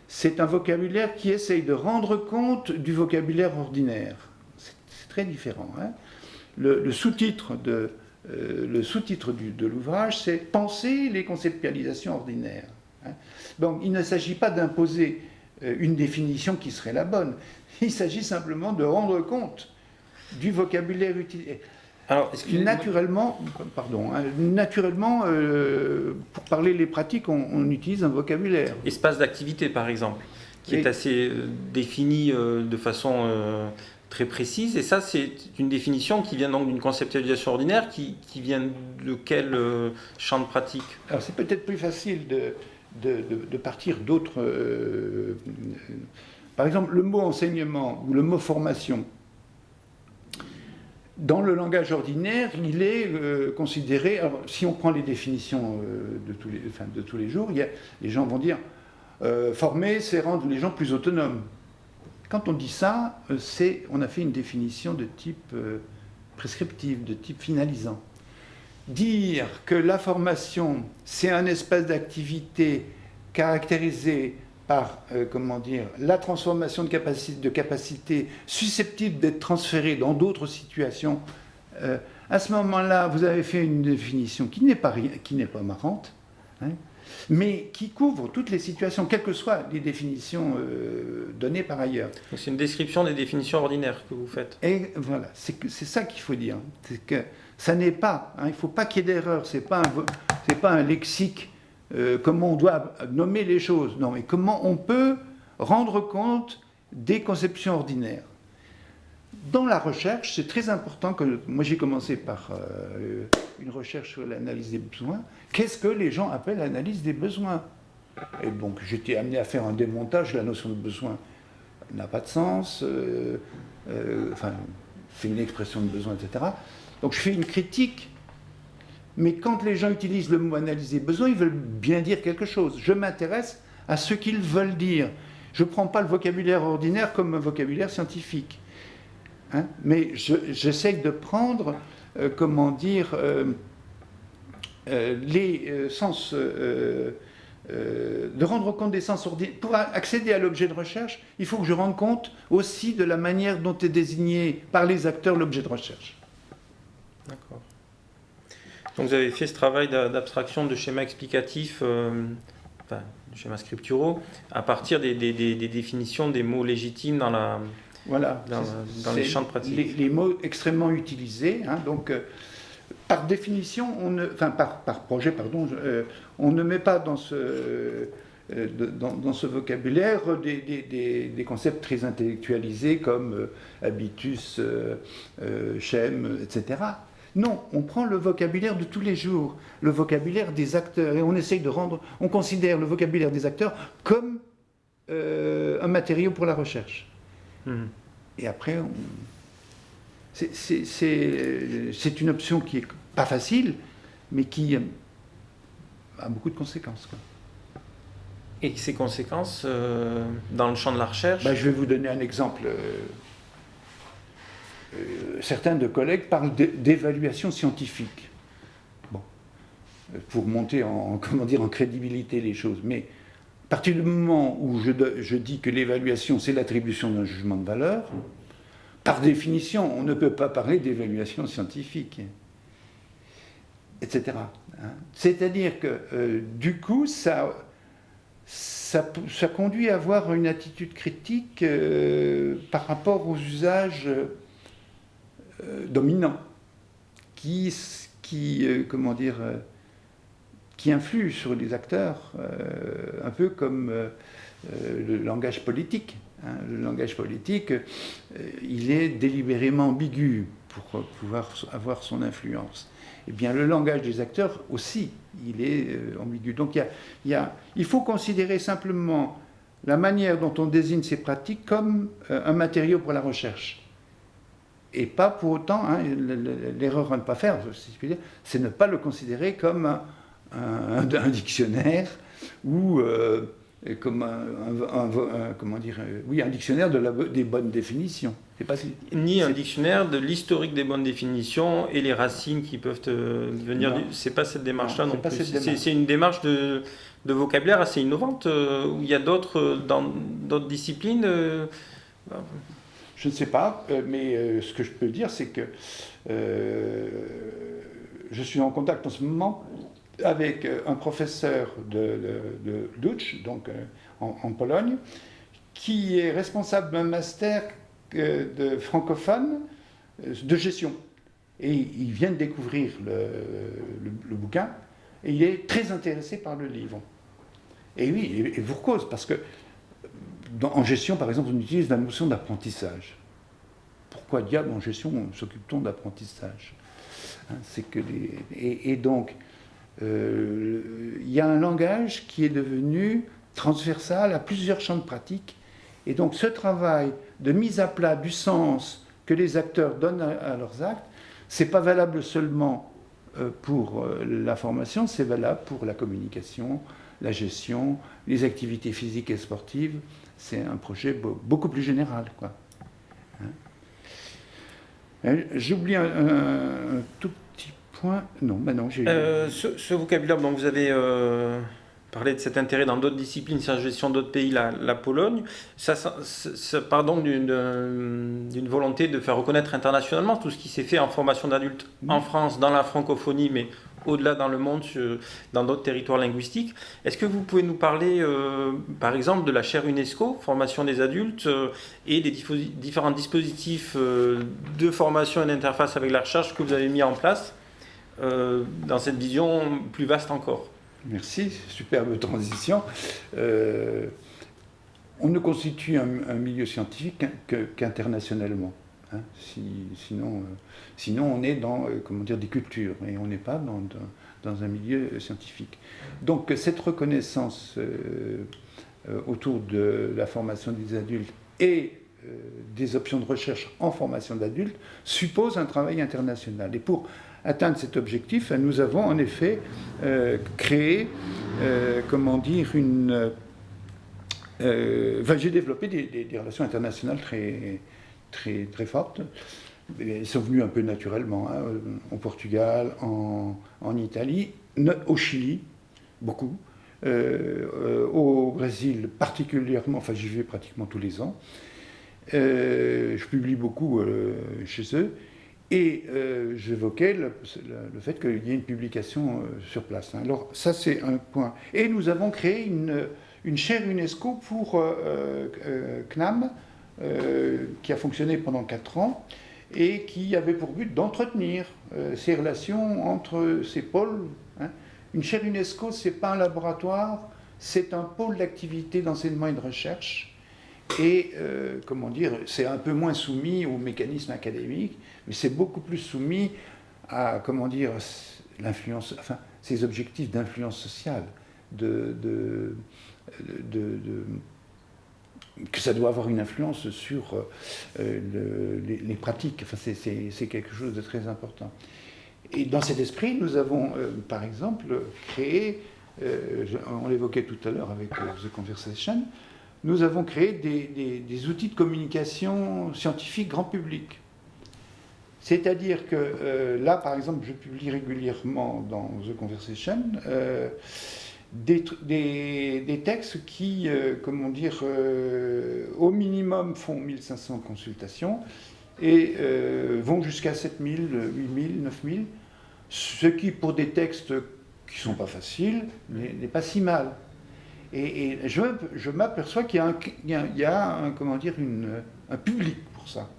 C'est un vocabulaire qui essaye de rendre compte du vocabulaire ordinaire. C'est très différent. Hein. Le sous-titre de l'ouvrage, c'est « Penser les conceptualisations ordinaires ». Hein. Donc, il ne s'agit pas d'imposer une définition qui serait la bonne. Il s'agit simplement de rendre compte du vocabulaire utilisé. Alors, naturellement, pour parler les pratiques, on utilise un vocabulaire. Espace d'activité, par exemple, qui est assez défini de façon très précise. Et ça, c'est une définition qui vient donc d'une conceptualisation ordinaire, qui vient de quel champ de pratique? Alors, c'est peut-être plus facile de partir d'autres... par exemple, le mot enseignement ou le mot formation. Dans le langage ordinaire, il est considéré... Alors, si on prend les définitions de tous les jours, les gens vont dire former, c'est rendre les gens plus autonomes. Quand on dit ça, on a fait une définition de type prescriptive, de type finalisant. Dire que la formation, c'est un espace d'activité caractérisé par, la transformation de capacités susceptibles d'être transférées dans d'autres situations, à ce moment-là, vous avez fait une définition qui n'est pas marrante, hein, mais qui couvre toutes les situations, quelles que soient les définitions données par ailleurs. C'est une description des définitions ordinaires que vous faites. Et voilà, c'est ça qu'il faut dire. C'est que ça n'est pas, hein, il ne faut pas qu'il y ait d'erreur, c'est pas un lexique, comment on doit nommer les choses, non, mais comment on peut rendre compte des conceptions ordinaires. Dans la recherche, c'est très important que... Moi, j'ai commencé par une recherche sur l'analyse des besoins. Qu'est-ce que les gens appellent l'analyse des besoins? Et donc, j'étais amené à faire un démontage. La notion de besoin n'a pas de sens. C'est une expression de besoin, etc. Donc, je fais une critique. Mais quand les gens utilisent le mot analyse des besoins, ils veulent bien dire quelque chose. Je m'intéresse à ce qu'ils veulent dire. Je ne prends pas le vocabulaire ordinaire comme un vocabulaire scientifique. Hein, mais j'essaie de prendre, les sens, de rendre compte des sens ordinaires. Pour accéder à l'objet de recherche, il faut que je rende compte aussi de la manière dont est désigné par les acteurs l'objet de recherche. D'accord. Donc vous avez fait ce travail d'abstraction de schémas explicatifs, de schémas scripturaux, à partir des définitions des mots légitimes dans la... Voilà, dans les champs de pratique. Les mots extrêmement utilisés. Hein, donc, par définition, par projet, pardon, on ne met pas dans ce vocabulaire des concepts très intellectualisés comme habitus, schème, etc. Non, on prend le vocabulaire de tous les jours, le vocabulaire des acteurs, et on considère le vocabulaire des acteurs comme un matériau pour la recherche. Et après, c'est une option qui n'est pas facile, mais qui a beaucoup de conséquences, quoi. Et ces conséquences dans le champ de la recherche? Je vais vous donner un exemple. Certains de collègues parlent d'évaluation scientifique. Bon, pour monter en crédibilité les choses. Mais à partir du moment où je dis que l'évaluation, c'est l'attribution d'un jugement de valeur, par définition, on ne peut pas parler d'évaluation scientifique, etc. C'est-à-dire que, du coup, ça conduit à avoir une attitude critique par rapport aux usages dominants qui influent sur les acteurs, un peu comme le langage politique. Hein. Le langage politique, il est délibérément ambigu pour pouvoir avoir son influence. Eh bien, le langage des acteurs aussi, il est ambigu. Donc, il faut considérer simplement la manière dont on désigne ces pratiques comme un matériau pour la recherche. Et pas pour autant, hein, l'erreur à ne pas faire, si je puis dire, c'est ne pas le considérer comme un dictionnaire ou comme un dictionnaire des bonnes définitions. Ni un dictionnaire de l'historique des bonnes définitions et les racines qui peuvent venir. C'est pas cette démarche-là non plus. C'est une démarche de vocabulaire assez innovante où il y a dans d'autres disciplines. Je ne sais pas, mais ce que je peux dire, c'est que je suis en contact en ce moment avec un professeur de Łódź, donc en Pologne, qui est responsable d'un master de francophone de gestion. Et il vient de découvrir le bouquin, et il est très intéressé par le livre. Et oui, et pour cause, parce que en gestion, par exemple, on utilise la notion d'apprentissage. Pourquoi diable en gestion s'occupe-t-on d'apprentissage, hein, et donc, il y a un langage qui est devenu transversal à plusieurs champs de pratique. Et donc, ce travail de mise à plat du sens que les acteurs donnent à leurs actes Ce n'est pas valable seulement pour la formation, c'est valable pour la communication, la gestion, les activités physiques et sportives. C'est un projet beaucoup plus général, quoi. J'oublie un tout petit point. Non, non, j'ai... Ce vocabulaire dont vous avez parlé de cet intérêt dans d'autres disciplines, sur la gestion d'autres pays, la Pologne, ça part donc d'une volonté de faire reconnaître internationalement tout ce qui s'est fait en formation d'adultes en France, dans la francophonie, mais au-delà dans le monde, dans d'autres territoires linguistiques. Est-ce que vous pouvez nous parler, par exemple, de la chaire UNESCO, formation des adultes, et des différents dispositifs de formation et d'interface avec la recherche que vous avez mis en place dans cette vision plus vaste encore? Merci, superbe transition. On ne constitue un milieu scientifique qu'internationalement. Hein. Sinon, on est dans des cultures, et on n'est pas dans un milieu scientifique. Donc cette reconnaissance autour de la formation des adultes et des options de recherche en formation d'adultes suppose un travail international. Et pour atteindre cet objectif, nous avons en effet créé, j'ai développé des relations internationales très fortes. Elles sont venues un peu naturellement, hein, au Portugal, en Italie, au Chili, beaucoup, au Brésil particulièrement, enfin j'y vais pratiquement tous les ans. Je publie beaucoup chez eux. Et j'évoquais le fait qu'il y ait une publication sur place. Hein. Alors ça, c'est un point. Et nous avons créé une chaire UNESCO pour CNAM, qui a fonctionné pendant 4 ans, et qui avait pour but d'entretenir ces relations entre ces pôles. Hein. Une chaire UNESCO, ce n'est pas un laboratoire, c'est un pôle d'activité d'enseignement et de recherche. Et, c'est un peu moins soumis aux mécanismes académiques, mais c'est beaucoup plus soumis à, l'influence, enfin, ces objectifs d'influence sociale, que ça doit avoir une influence sur les pratiques. Enfin, c'est quelque chose de très important. Et dans cet esprit, nous avons, par exemple, créé, on l'évoquait tout à l'heure avec The Conversation, nous avons créé des outils de communication scientifique grand public. C'est-à-dire que là, par exemple, je publie régulièrement dans The Conversation des textes qui, au minimum font 1500 consultations et vont jusqu'à 7000, 8000, 9000, ce qui, pour des textes qui ne sont pas faciles, n'est pas si mal. Et je m'aperçois qu'il y a un public pour ça.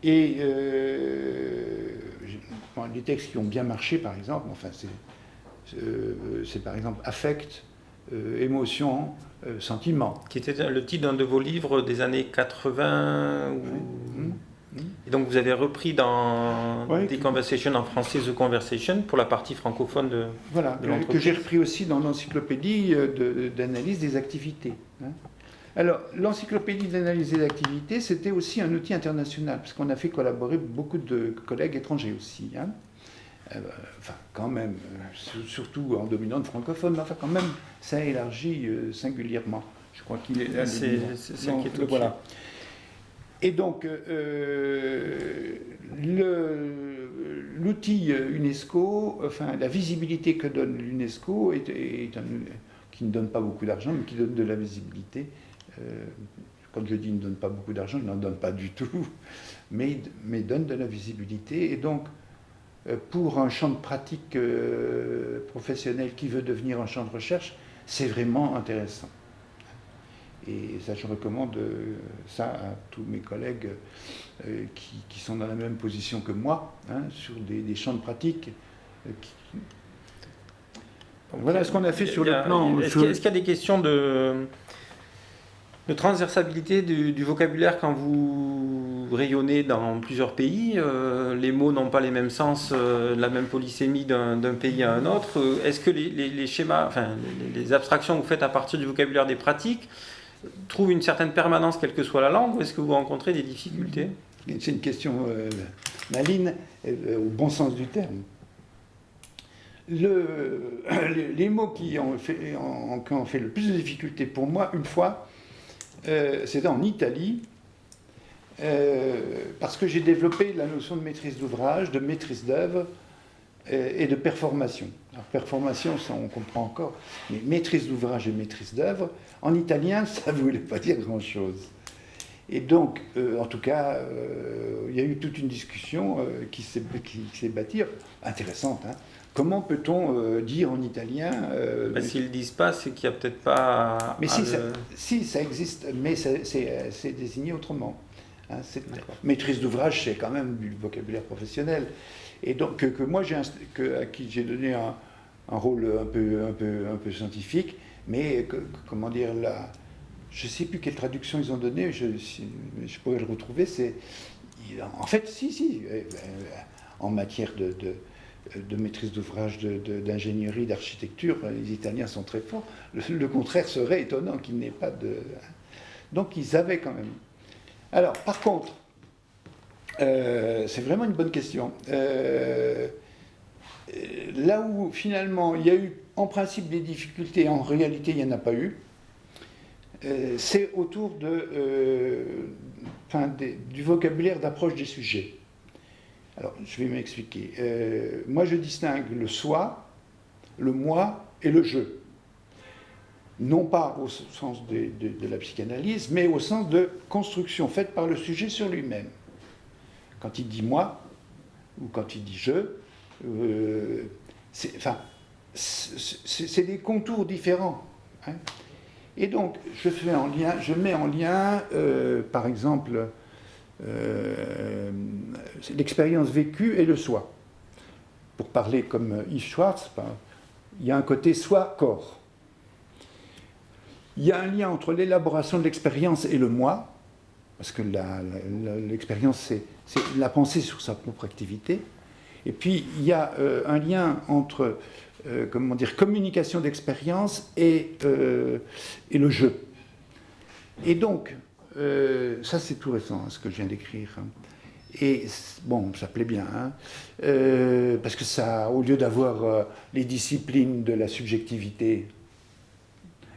Et les textes qui ont bien marché, par exemple, c'est par exemple affect, émotion, sentiment. Qui était le titre d'un de vos livres des années 80. Et donc vous avez repris dans The Conversation en français, The Conversation, pour la partie francophone de l'entreprise. Que j'ai repris aussi dans l'encyclopédie d'analyse des activités. Hein. Alors, l'encyclopédie d'analyse des activités, c'était aussi un outil international, parce qu'on a fait collaborer beaucoup de collègues étrangers aussi. Hein. Quand même, surtout en dominante francophone, mais enfin quand même, ça élargit singulièrement. Je crois qu'il est là. C'est voilà. Et donc, l'outil UNESCO, enfin la visibilité que donne l'UNESCO qui ne donne pas beaucoup d'argent, mais qui donne de la visibilité. Quand je dis ne donne pas beaucoup d'argent, il n'en donne pas du tout, mais donne de la visibilité. Et donc, pour un champ de pratique professionnel qui veut devenir un champ de recherche, c'est vraiment intéressant. Et ça, je recommande ça à tous mes collègues qui sont dans la même position que moi, hein, sur des champs de pratique. Voilà ce qu'on a fait sur le plan... Est-ce qu'il y a des questions de transversalité du vocabulaire quand vous rayonnez dans plusieurs pays? Les mots n'ont pas les mêmes sens, la même polysémie d'un pays à un autre. Est-ce que les schémas, enfin les abstractions que vous faites à partir du vocabulaire des pratiques trouvent une certaine permanence, quelle que soit la langue, ou est-ce que vous rencontrez des difficultés? C'est une question maline au bon sens du terme. Les mots qui ont fait le plus de difficultés pour moi, une fois, c'était en Italie, parce que j'ai développé la notion de maîtrise d'ouvrage, de maîtrise d'œuvre et de performation. Alors, performation, ça on comprend encore, mais maîtrise d'ouvrage et maîtrise d'œuvre, en italien, ça ne voulait pas dire grand-chose. Et donc, en tout cas, il y a eu toute une discussion qui s'est bâtie, intéressante, hein. Comment peut-on dire en italien S'ils ne le disent pas, c'est qu'il n'y a peut-être pas... Mais si, ça existe, mais c'est désigné autrement. Hein, maîtrise d'ouvrage, c'est quand même du vocabulaire professionnel. Et donc, à qui j'ai donné un rôle un peu scientifique, mais comment dire, je ne sais plus quelle traduction ils ont donné, je pourrais le retrouver, en fait, en matière de maîtrise d'ouvrage, d'ingénierie, d'architecture, les Italiens sont très forts. Le contraire serait étonnant qu'il n'ait pas de... Donc ils avaient quand même. Alors, par contre, c'est vraiment une bonne question. Là où finalement il y a eu en principe des difficultés, en réalité il n'y en a pas eu, c'est autour du vocabulaire d'approche des sujets. Alors, je vais m'expliquer. Moi, je distingue le soi, le moi et le je. Non pas au sens de la psychanalyse, mais au sens de construction faite par le sujet sur lui-même. Quand il dit moi, ou quand il dit je, c'est des contours différents. Hein. Et donc, je mets en lien, par exemple, l'expérience vécue et le soi. Pour parler comme Yves Schwartz, il y a un côté soi-corps. Il y a un lien entre l'élaboration de l'expérience et le moi, parce que l'expérience, c'est la pensée sur sa propre activité. Et puis, il y a un lien entre communication d'expérience et le jeu. Et donc, ça c'est tout récent, hein, ce que je viens d'écrire. Et bon, ça plaît bien, hein, parce que ça, au lieu d'avoir les disciplines de la subjectivité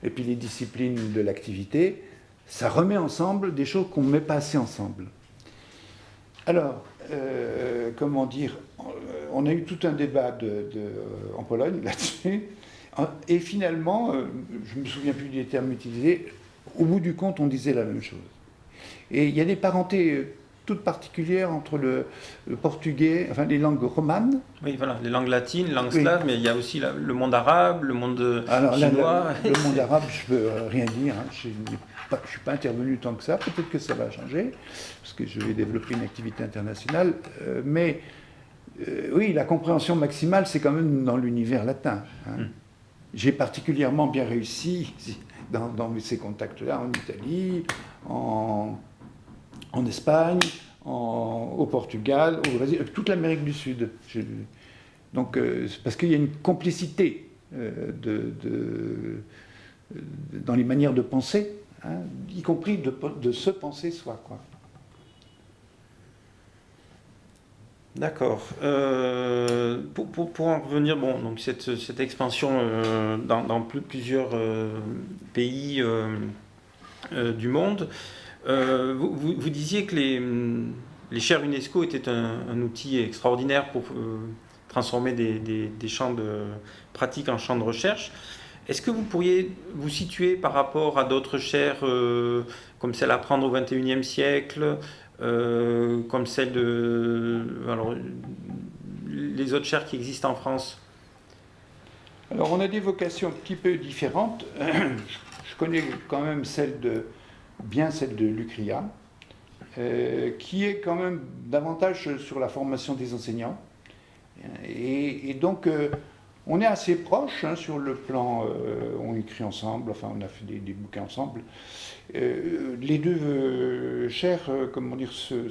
et puis les disciplines de l'activité, ça remet ensemble des choses qu'on ne met pas assez ensemble. Alors, comment dire, on a eu tout un débat en Pologne là-dessus, et finalement, je ne me souviens plus des termes utilisés, au bout du compte, on disait la même chose. Et il y a des parentés toutes particulières entre le portugais, enfin les langues romanes. Oui, voilà, les langues latines, les langues slaves, mais il y a aussi le monde arabe, le monde chinois. Le monde arabe, je ne peux rien dire, hein, je ne suis pas intervenu tant que ça, peut-être que ça va changer, parce que je vais développer une activité internationale, mais oui, la compréhension maximale, c'est quand même dans l'univers latin. Hein. J'ai particulièrement bien réussi dans ces contacts-là, en Italie, en Espagne, au Portugal, au Brésil, toute l'Amérique du Sud. Donc, parce qu'il y a une complicité dans les manières de penser, hein, y compris de se penser soi, quoi. D'accord. Pour en revenir, bon, donc cette expansion dans plusieurs pays du monde, vous disiez que les chaires UNESCO étaient un outil extraordinaire pour transformer des champs de pratique en champs de recherche. Est-ce que vous pourriez vous situer par rapport à d'autres chaires comme celle à prendre au XXIe siècle, comme celle les autres chaires qui existent en France? Alors on a des vocations un petit peu différentes. Je connais quand même celle de l'UCRIA, qui est quand même davantage sur la formation des enseignants. Et donc on est assez proches, hein, sur le plan, on écrit ensemble, enfin on a fait des bouquins ensemble. Les deux chaires,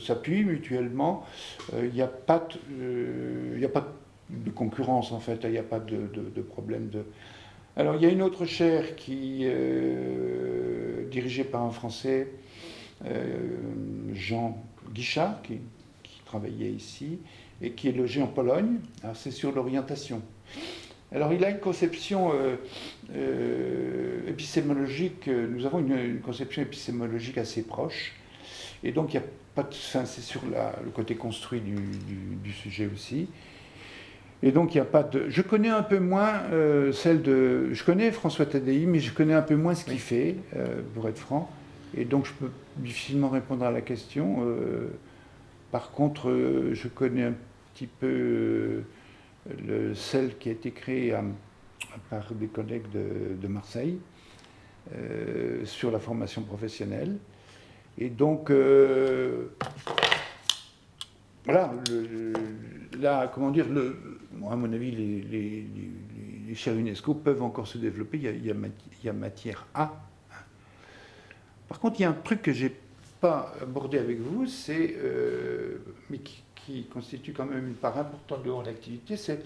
s'appuient mutuellement. Il n'y a pas de concurrence en fait, il n'y a pas de problème de... Alors il y a une autre chaire qui dirigée par un Français, Jean Guichat, qui travaillait ici, et qui est logé en Pologne. C'est sur l'orientation. Alors il a une conception épistémologique, nous avons une conception épistémologique assez proche, et donc il n'y a pas de, c'est sur le côté construit du sujet aussi. Et donc il n'y a pas de... Je connais un peu moins je connais François Tadei, mais je connais un peu moins ce qu'il fait, pour être franc, et donc je peux difficilement répondre à la question. Par contre, je connais un petit peu... celle qui a été créée par des collègues de Marseille sur la formation professionnelle. Et donc, voilà, là, comment dire, à mon avis, les chaires UNESCO peuvent encore se développer, il y a matière à. Par contre, il y a un truc que je n'ai pas abordé avec vous, mais qui constitue quand même une part importante de mon activité, c'est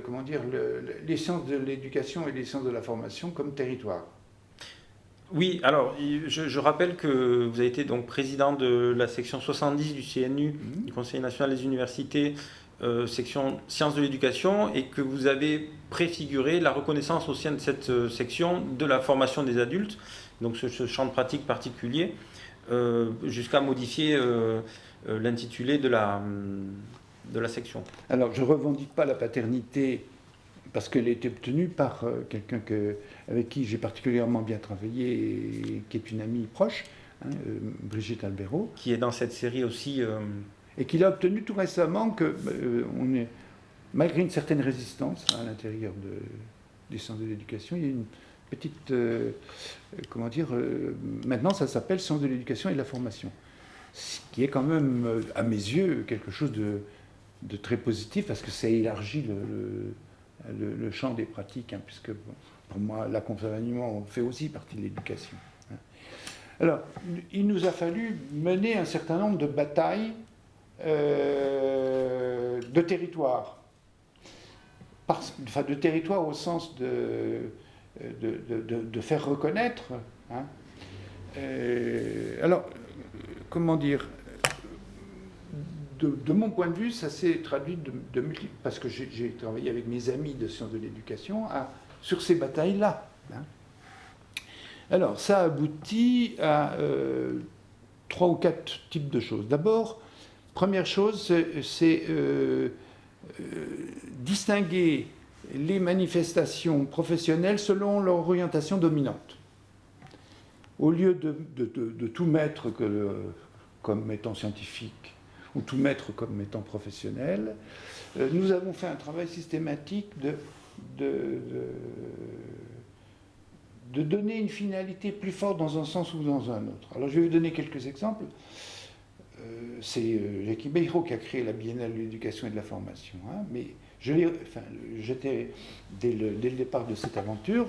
comment dire, les sciences de l'éducation et les sciences de la formation comme territoire. Oui, alors je rappelle que vous avez été donc président de la section 70 du CNU, du Conseil national des universités, section sciences de l'éducation, et que vous avez préfiguré la reconnaissance au sein de cette section de la formation des adultes, donc ce champ de pratique particulier, jusqu'à modifier l'intitulé de la section. Alors, je ne revendique pas la paternité parce qu'elle a été obtenue par quelqu'un avec qui j'ai particulièrement bien travaillé et qui est une amie proche, Brigitte Albero. Qui est dans cette série aussi. Et qu'il a obtenu tout récemment malgré une certaine résistance à l'intérieur des sciences de l'éducation, il y a une petite... comment dire maintenant, ça s'appelle sciences de l'éducation et de la formation. Ce qui est quand même, à mes yeux, quelque chose de très positif, parce que ça élargit le champ des pratiques, puisque pour moi, l'accompagnement fait aussi partie de l'éducation. Alors, il nous a fallu mener un certain nombre de batailles de territoire. Enfin, de territoire au sens de faire reconnaître. Alors, comment dire, de mon point de vue, ça s'est traduit parce que j'ai travaillé avec mes amis de sciences de l'éducation sur ces batailles-là. Alors, ça aboutit à 3 ou 4 types de choses. D'abord, première chose, c'est distinguer les manifestations professionnelles selon leur orientation dominante. Au lieu de tout mettre comme étant scientifique ou tout mettre comme étant professionnel, nous avons fait un travail systématique de donner une finalité plus forte dans un sens ou dans un autre. Alors je vais vous donner quelques exemples. C'est Jackie Beiro qui a créé la Biennale de l'éducation et de la formation. Mais j'étais dès le départ de cette aventure,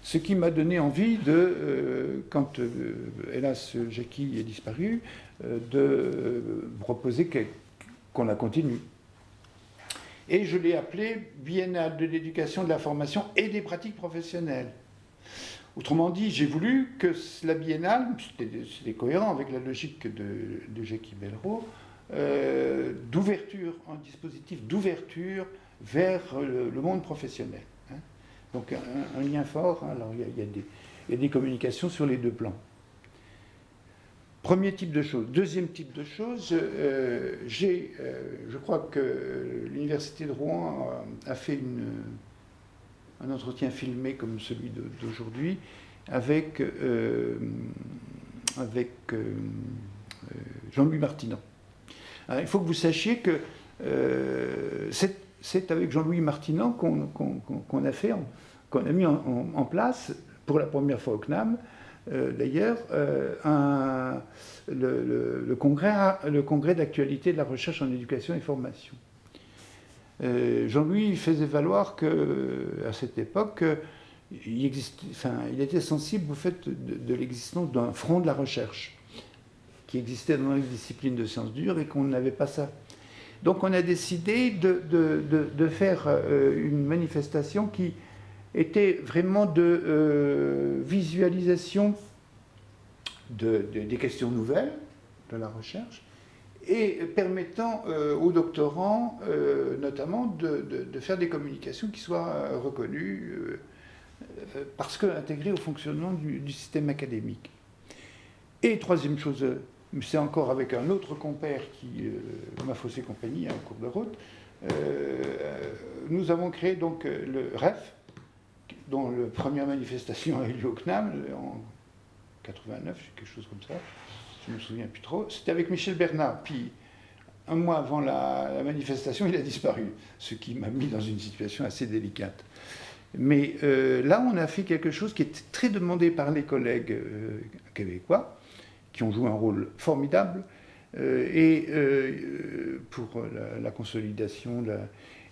ce qui m'a donné envie quand hélas Jackie est disparu, de proposer qu'on la continue. Et je l'ai appelée Biennale de l'éducation, de la formation et des pratiques professionnelles. Autrement dit, j'ai voulu que la biennale, c'était cohérent avec la logique de Jackie Beiro, d'ouverture, un dispositif d'ouverture vers le monde professionnel. Donc un lien fort, alors il y a des communications sur les deux plans. Premier type de chose. Deuxième type de chose, je crois que l'Université de Rouen a fait un entretien filmé comme celui d'aujourd'hui avec Jean-Louis Martinon. Alors, il faut que vous sachiez que c'est avec Jean-Louis Martinon qu'on a mis en place, pour la première fois au CNAM, d'ailleurs, le congrès d'actualité de la recherche en éducation et formation. Jean-Louis faisait valoir qu'à cette époque, il était sensible au fait de l'existence d'un front de la recherche qui existait dans les disciplines de sciences dures et qu'on n'avait pas ça. Donc on a décidé de faire une manifestation qui était vraiment de visualisation des questions nouvelles de la recherche et permettant aux doctorants, notamment, de faire des communications qui soient reconnues parce qu'intégrées au fonctionnement du système académique. Et troisième chose, c'est encore avec un autre compère qui m'a faussé compagnie en cours de route, nous avons créé donc le REF, dont la première manifestation a eu lieu au CNAM en 89, quelque chose comme ça, je ne me souviens plus trop. C'était avec Michel Bernard, puis un mois avant la manifestation, il a disparu, ce qui m'a mis dans une situation assez délicate. Mais là, on a fait quelque chose qui est très demandé par les collègues québécois, qui ont joué un rôle formidable, et pour la consolidation.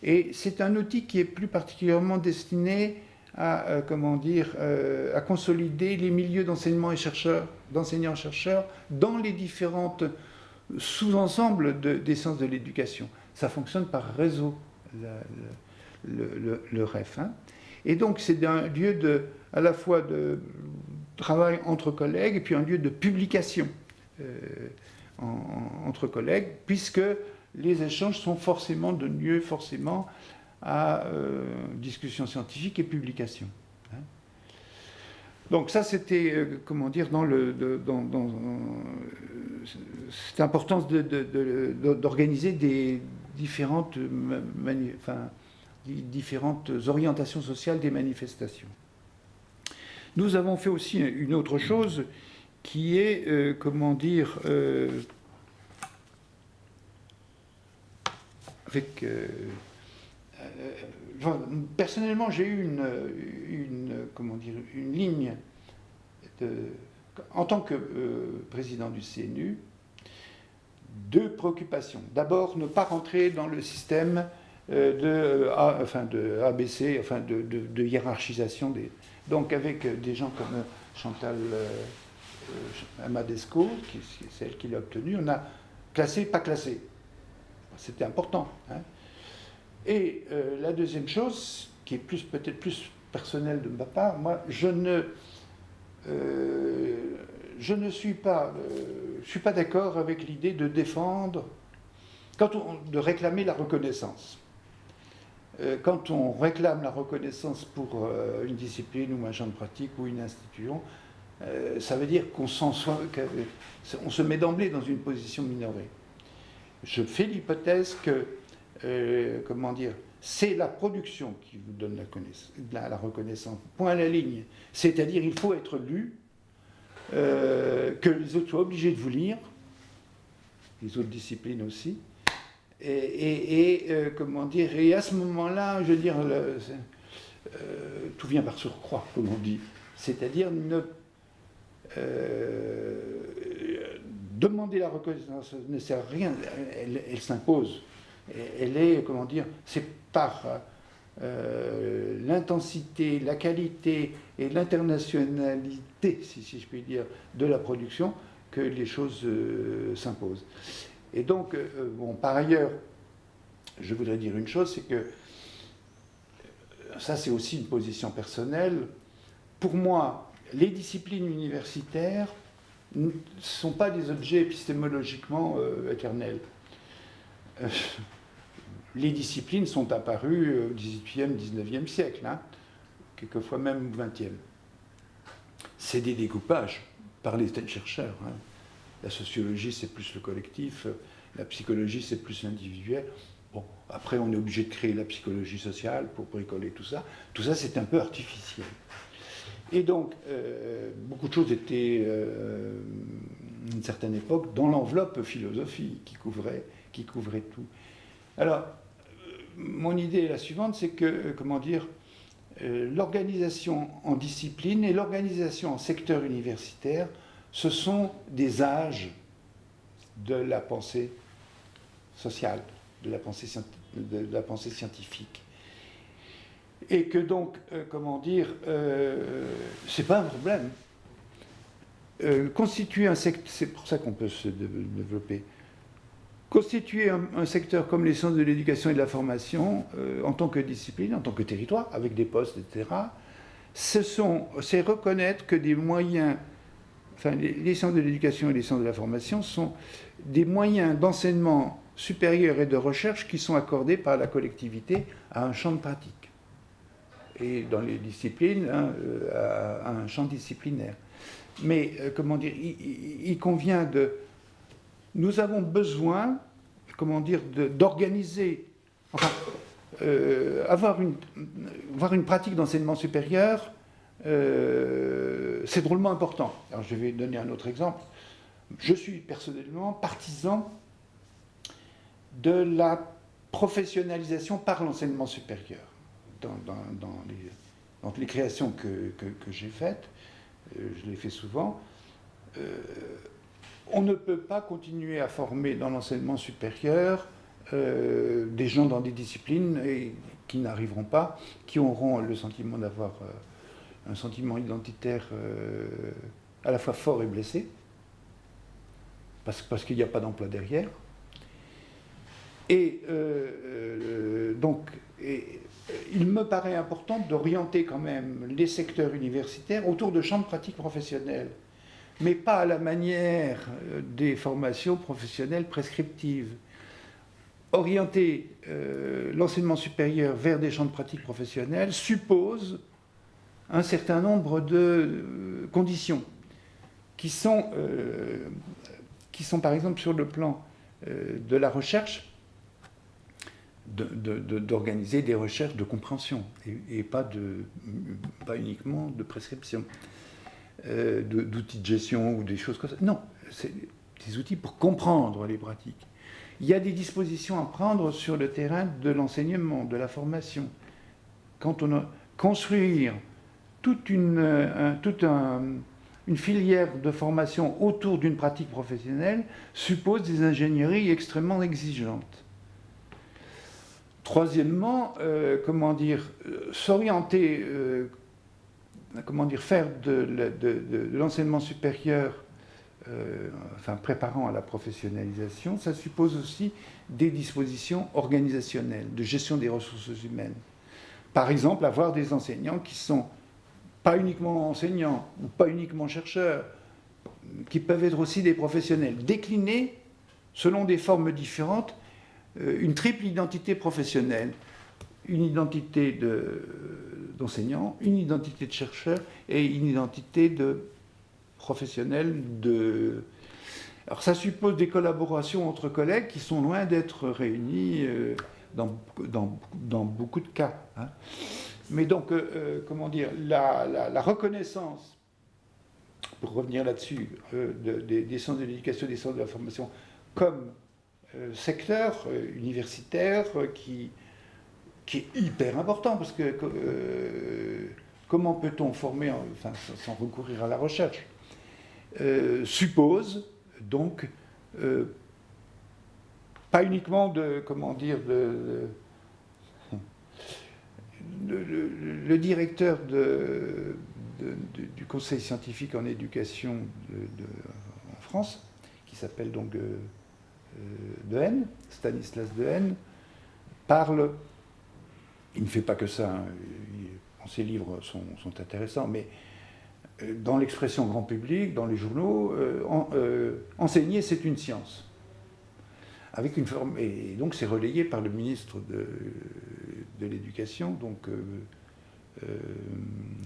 Et c'est un outil qui est plus particulièrement destiné à, à consolider les milieux d'enseignants-chercheurs dans les différentes sous-ensembles des sciences de l'éducation. Ça fonctionne par réseau, le REF. Hein. Et donc c'est un lieu à la fois de travail entre collègues et puis un lieu de publication entre collègues, puisque les échanges sont forcément de lieu à discussion scientifique et publication. Hein. Donc ça, c'était, cette importance d'organiser des différentes orientations sociales des manifestations. Nous avons fait aussi une autre chose qui est, personnellement, j'ai eu une ligne en tant que président du CNU, deux préoccupations. D'abord, ne pas rentrer dans le système de ABC, de hiérarchisation donc avec des gens comme Chantal Amadesco, qui est celle qui l'a obtenue, on a classé, pas classé. C'était important. Hein. Et la deuxième chose, qui est peut-être plus personnelle de ma part, moi, je ne suis pas d'accord avec l'idée de défendre, de réclamer la reconnaissance. Quand on réclame la reconnaissance pour une discipline ou un champ de pratique ou une institution, ça veut dire qu'on se met d'emblée dans une position minorée. Je fais l'hypothèse que, c'est la production qui vous donne la reconnaissance, point à la ligne. C'est-à-dire il faut être lu, que les autres soient obligés de vous lire, les autres disciplines aussi, et à ce moment-là, je veux dire, tout vient par surcroît, comme on dit. C'est-à-dire demander la reconnaissance ne sert à rien, elle s'impose. Elle est, c'est par l'intensité, la qualité et l'internationalité, si je puis dire, de la production que les choses s'imposent. Et donc, par ailleurs, je voudrais dire une chose, c'est que ça c'est aussi une position personnelle. Pour moi, les disciplines universitaires ne sont pas des objets épistémologiquement éternels. Les disciplines sont apparues au XVIIIe, XIXe siècle, hein, quelquefois même au XXe. C'est des découpages par les chercheurs. Hein. La sociologie, c'est plus le collectif, la psychologie, c'est plus l'individuel. Bon, après, on est obligé de créer la psychologie sociale pour bricoler tout ça. Tout ça, c'est un peu artificiel. Et donc, beaucoup de choses étaient, à une certaine époque, dans l'enveloppe philosophie qui couvrait tout. Alors, mon idée est la suivante, c'est que, l'organisation en discipline et l'organisation en secteur universitaire, ce sont des âges de la pensée sociale, de la pensée scientifique. Et que donc, c'est pas un problème. Constituer un secteur, c'est pour ça qu'on peut se développer. Constituer un secteur comme les sciences de l'éducation et de la formation, en tant que discipline, en tant que territoire, avec des postes, etc., c'est reconnaître que des moyens enfin, les sciences de l'éducation et les sciences de la formation sont des moyens d'enseignement supérieur et de recherche qui sont accordés par la collectivité à un champ de pratique. Et dans les disciplines, à un champ disciplinaire. Mais, comment dire, il convient de... Nous avons besoin, comment dire, d'organiser... Enfin, avoir une pratique d'enseignement supérieur, c'est drôlement important. Alors, je vais donner un autre exemple. Je suis personnellement partisan de la professionnalisation par l'enseignement supérieur. Dans les créations que j'ai faites, je l'ai fait souvent, on ne peut pas continuer à former dans l'enseignement supérieur des gens dans des disciplines qui n'arriveront pas, qui auront le sentiment d'avoir un sentiment identitaire à la fois fort et blessé, parce qu'il n'y a pas d'emploi derrière. Et donc, il me paraît important d'orienter quand même les secteurs universitaires autour de champs de pratique professionnelle, mais pas à la manière des formations professionnelles prescriptives. Orienter l'enseignement supérieur vers des champs de pratique professionnelle suppose un certain nombre de conditions qui sont par exemple sur le plan de la recherche, d'organiser des recherches de compréhension et pas uniquement de prescription, d'outils de gestion ou des choses comme ça. Non, c'est des outils pour comprendre les pratiques. Il y a des dispositions à prendre sur le terrain de l'enseignement, de la formation. Quand on a construire toute une filière de formation autour d'une pratique professionnelle suppose des ingénieries extrêmement exigeantes. Troisièmement, s'orienter, faire de l'enseignement supérieur, préparant à la professionnalisation, ça suppose aussi des dispositions organisationnelles, de gestion des ressources humaines. Par exemple, avoir des enseignants qui sont pas uniquement enseignants ou pas uniquement chercheurs, qui peuvent être aussi des professionnels, déclinés selon des formes différentes, une triple identité professionnelle, une identité d'enseignant, une identité de chercheur et une identité de professionnel. Alors ça suppose des collaborations entre collègues qui sont loin d'être réunies dans beaucoup de cas. Hein. Mais donc, la reconnaissance, pour revenir là-dessus, des centres de l'éducation, des centres de la formation, comme secteur universitaire qui est hyper important, parce que comment peut-on former sans recourir à la recherche, suppose donc pas uniquement le directeur du conseil scientifique en éducation en France, qui s'appelle donc Dehaene, Stanislas Dehaene, parle, il ne fait pas que ça, hein, ses livres sont intéressants, mais dans l'expression grand public, dans les journaux, enseigner c'est une science. Avec une forme, et donc c'est relayé par le ministre de l'Éducation, donc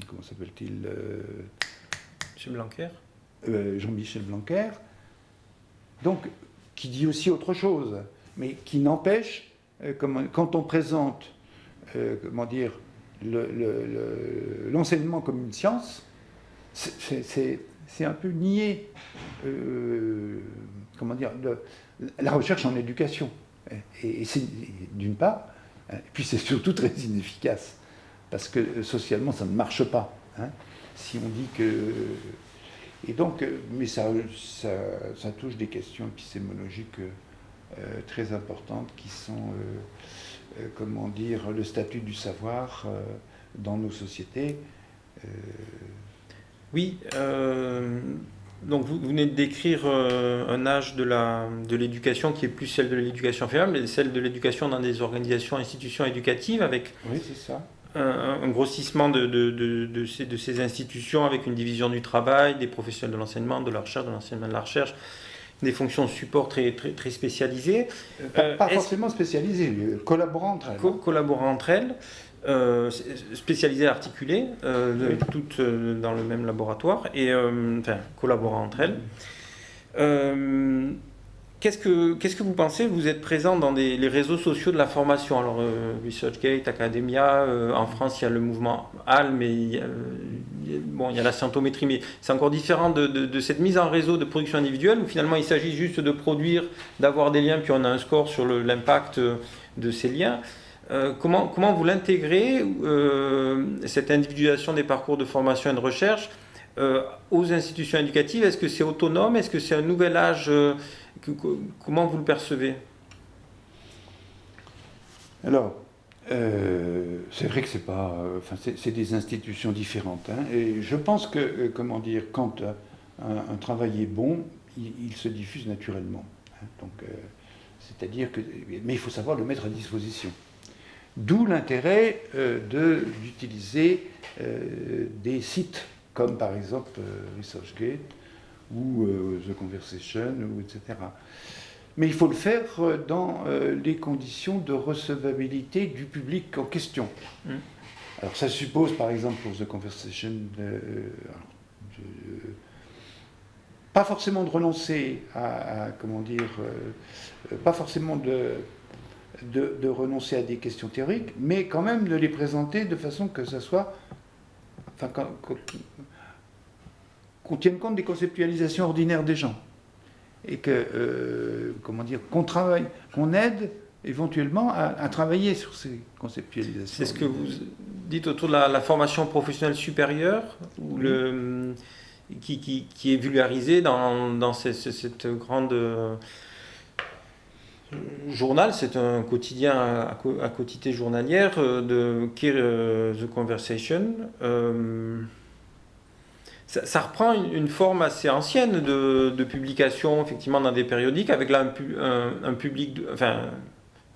comment s'appelle-t-il M. Blanquer. Jean-Michel Blanquer, donc qui dit aussi autre chose, mais qui n'empêche, quand on présente l'enseignement comme une science, c'est un peu nier la recherche en éducation. Et c'est d'une part, et puis c'est surtout très inefficace, parce que socialement ça ne marche pas. Hein, si on dit que... Et donc, mais ça touche des questions épistémologiques très importantes qui sont, le statut du savoir dans nos sociétés. Oui, donc vous venez de décrire un âge de l'éducation qui est plus celle de l'éducation fédérale, mais celle de l'éducation dans des organisations, institutions éducatives avec... Oui, c'est ça. un grossissement de ces institutions avec une division du travail, des professionnels de l'enseignement, de la recherche, de l'enseignement de la recherche, des fonctions de support très spécialisées. Pas forcément spécialisées, collaborant entre elles. Collaborant entre elles, spécialisées, articulées, Oui. toutes dans le même laboratoire, et enfin, collaborant entre elles. Qu'est-ce que vous pensez? Vous êtes présent dans les réseaux sociaux de la formation. Alors, ResearchGate, Academia, en France, il y a le mouvement HAL, mais il y a la scientométrie, mais c'est encore différent de cette mise en réseau de production individuelle, où finalement il s'agit juste de produire, d'avoir des liens, puis on a un score sur l'impact de ces liens. Comment vous l'intégrez, cette individualisation des parcours de formation et de recherche, aux institutions éducatives? Est-ce que c'est autonome? Est-ce que c'est un nouvel âge? Comment vous le percevez? Alors, c'est vrai que c'est pas, c'est des institutions différentes, hein, et je pense que, comment dire, quand un travail est bon, il se diffuse naturellement, hein, donc, c'est-à-dire que, mais il faut savoir le mettre à disposition. D'où l'intérêt d'utiliser des sites comme par exemple ResearchGate ou The Conversation, ou etc. Mais il faut le faire dans les conditions de recevabilité du public en question. Alors ça suppose par exemple pour The Conversation pas forcément de renoncer comment dire, pas forcément de renoncer à des questions théoriques, mais quand même de les présenter de façon que ça soit, enfin, qu'on tienne compte des conceptualisations ordinaires des gens. Et que, comment dire, qu'on travaille, qu'on aide éventuellement à travailler sur ces conceptualisations. C'est ce que vous dites autour de la formation professionnelle supérieure, ou qui est vulgarisée dans cette grande journal, c'est un quotidien à quotité journalière qui est The Conversation. Ça reprend une forme assez ancienne de publication, effectivement, dans des périodiques, avec là un public, enfin,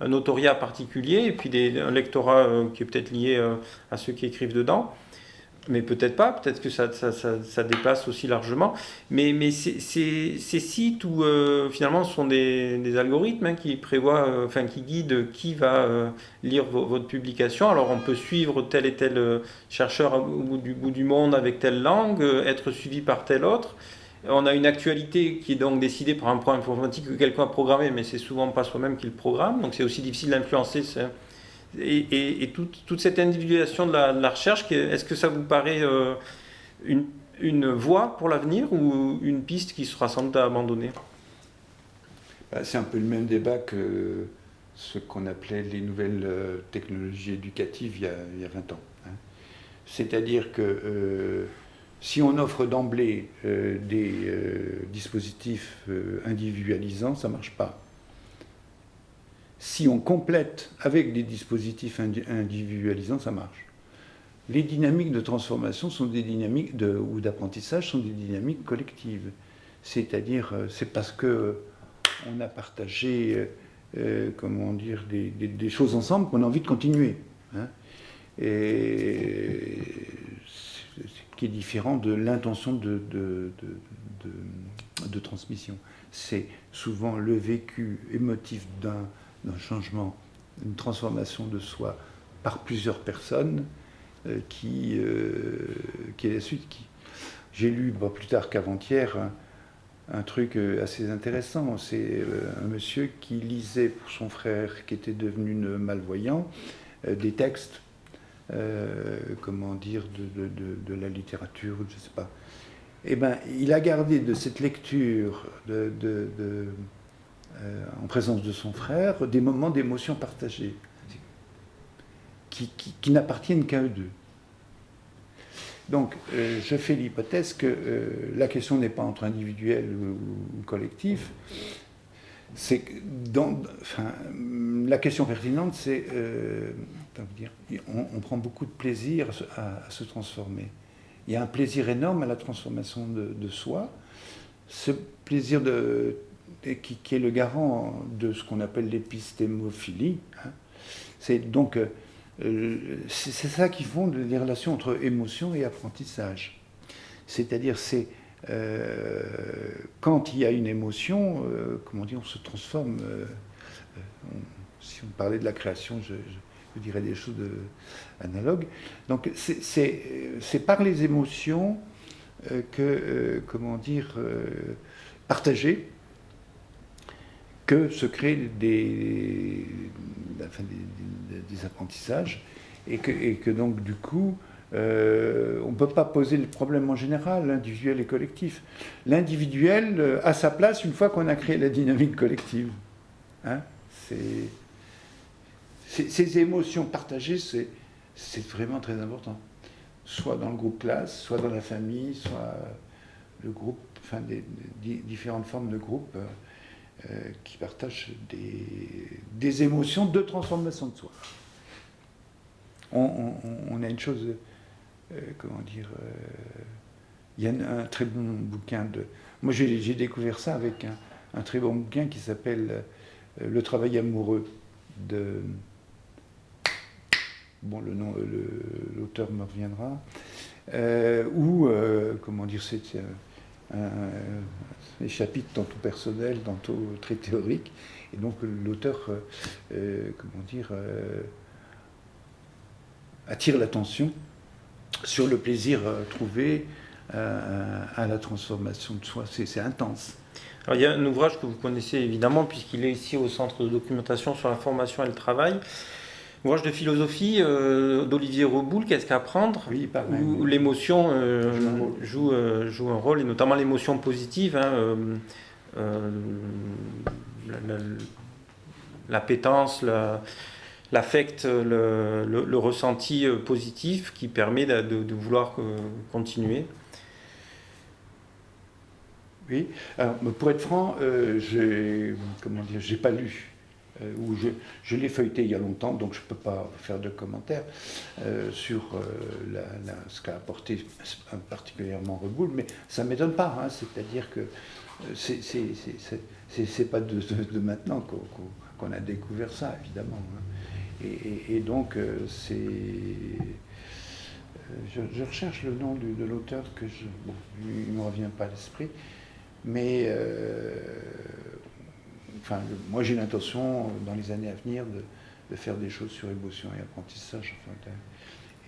un autoria particulier, et puis un lectorat qui est peut-être lié à ceux qui écrivent dedans. Mais peut-être pas, peut-être que ça dépasse aussi largement. Mais ces sites où finalement ce sont des algorithmes, hein, qui prévoient, enfin qui guident qui va lire votre publication. Alors on peut suivre tel et tel chercheur au bout du monde avec telle langue, être suivi par tel autre. On a une actualité qui est donc décidée par un programme informatique que quelqu'un a programmé, mais c'est souvent pas soi-même qui le programme. Donc c'est aussi difficile d'influencer. Et toute cette individualisation de la recherche, est-ce que ça vous paraît une voie pour l'avenir ou une piste qui sera sans doute abandonnée? C'est un peu le même débat que ce qu'on appelait les nouvelles technologies éducatives il y a 20 ans. Hein. C'est-à-dire que si on offre d'emblée des dispositifs individualisants, ça ne marche pas. Si on complète avec des dispositifs individualisants, ça marche. Les dynamiques de transformation sont des dynamiques ou d'apprentissage sont des dynamiques collectives. C'est-à-dire, c'est parce que on a partagé, comment dire, des choses ensemble qu'on a envie de continuer. Hein. Et ce qui est différent de l'intention de transmission. C'est souvent le vécu émotif d'un changement, une transformation de soi par plusieurs personnes qui est la suite. J'ai lu plus tard qu'avant-hier un truc assez intéressant. C'est un monsieur qui lisait pour son frère qui était devenu malvoyant des textes, comment dire, de la littérature, je ne sais pas. Eh bien, il a gardé de cette lecture en présence de son frère, des moments d'émotion partagée, qui n'appartiennent qu'à eux deux. Donc, je fais l'hypothèse que la question n'est pas entre individuel ou collectif. La question pertinente, c'est, on prend beaucoup de plaisir à se transformer. Il y a un plaisir énorme à la transformation de soi. Ce plaisir qui est le garant de ce qu'on appelle l'épistémophilie. Hein. C'est donc c'est ça qui fonde les relations entre émotion et apprentissage. C'est-à-dire, quand il y a une émotion, comment dire, on se transforme. Si on parlait de la création, je dirais des choses analogues. Donc, c'est par les émotions comment dire, partagées, que se créent des apprentissages, et que donc, du coup, on ne peut pas poser le problème en général, individuel et collectif. L'individuel a sa place une fois qu'on a créé la dynamique collective. Hein, ces émotions partagées, c'est vraiment très important. Soit dans le groupe classe, soit dans la famille, soit le groupe, enfin des différentes formes de groupes qui partagent des émotions de transformation de soi. On a une chose, comment dire, il y a un très bon bouquin de... Moi j'ai découvert ça avec un très bon bouquin qui s'appelle Le travail amoureux de... Bon, le nom, l'auteur me reviendra, où, comment dire, c'est des chapitres tantôt personnels, tantôt très théoriques, et donc l'auteur, comment dire, attire l'attention sur le plaisir trouvé à la transformation de soi. C'est intense. Alors, il y a un ouvrage que vous connaissez évidemment, puisqu'il est ici au Centre de documentation sur la formation et le travail. Ouvrage de philosophie d'Olivier Reboul, Qu'est-ce qu'apprendre, oui, où l'émotion joue un rôle, et notamment l'émotion positive, l'appétence, l'affect, le ressenti positif qui permet de vouloir continuer. Oui, alors pour être franc, j'ai pas lu. Où je l'ai feuilleté il y a longtemps, donc je ne peux pas faire de commentaires sur ce qu'a apporté particulièrement Reboul, mais ça ne m'étonne pas, hein, c'est-à-dire que c'est pas de maintenant qu'on a découvert ça, évidemment. Hein. Et donc, je recherche le nom de l'auteur, il ne me revient pas à l'esprit, mais... Enfin, moi j'ai l'intention, dans les années à venir, de faire des choses sur émotion et apprentissage,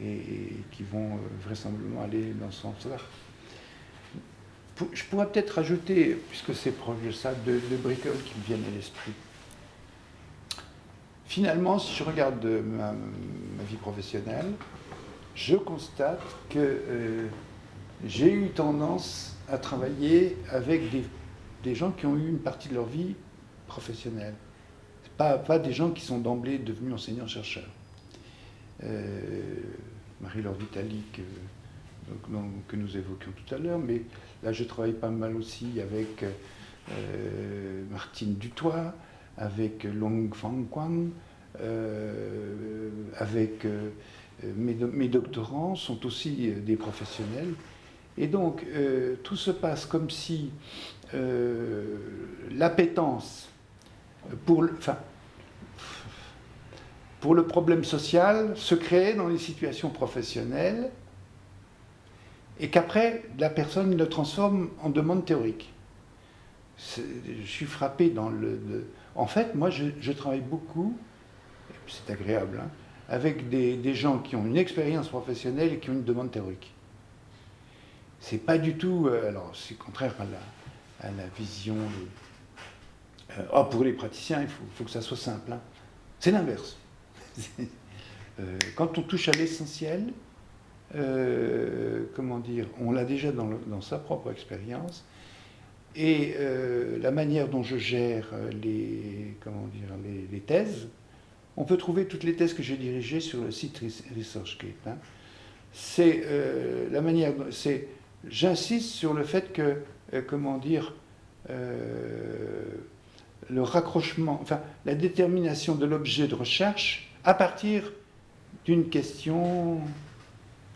et qui vont vraisemblablement aller dans ce sens-là. Je pourrais peut-être rajouter, puisque c'est proche de ça, deux bricoles qui me viennent à l'esprit. Finalement, si je regarde ma vie professionnelle, je constate que j'ai eu tendance à travailler avec des gens qui ont eu une partie de leur vie professionnels, pas des gens qui sont d'emblée devenus enseignants-chercheurs. Marie-Laure Vitali, que nous évoquions tout à l'heure, mais là je travaille pas mal aussi avec Martine Dutoit, avec Long Fang Quang, avec mes doctorants sont aussi des professionnels. Et donc tout se passe comme si l'appétence pour le problème social se créait dans les situations professionnelles, et qu'après, la personne le transforme en demande théorique. Je suis frappé En fait, moi, je travaille beaucoup, c'est agréable, hein, avec des gens qui ont une expérience professionnelle et qui ont une demande théorique. C'est pas du tout... alors, c'est contraire à la vision... pour les praticiens, il faut que ça soit simple. Hein. C'est l'inverse. Quand on touche à l'essentiel, comment dire, on l'a déjà dans sa propre expérience, et la manière dont je gère les thèses, on peut trouver toutes les thèses que j'ai dirigées sur le site ResearchGate. Hein. C'est la manière, j'insiste sur le fait que, comment dire, le raccrochement, enfin la détermination de l'objet de recherche à partir d'une question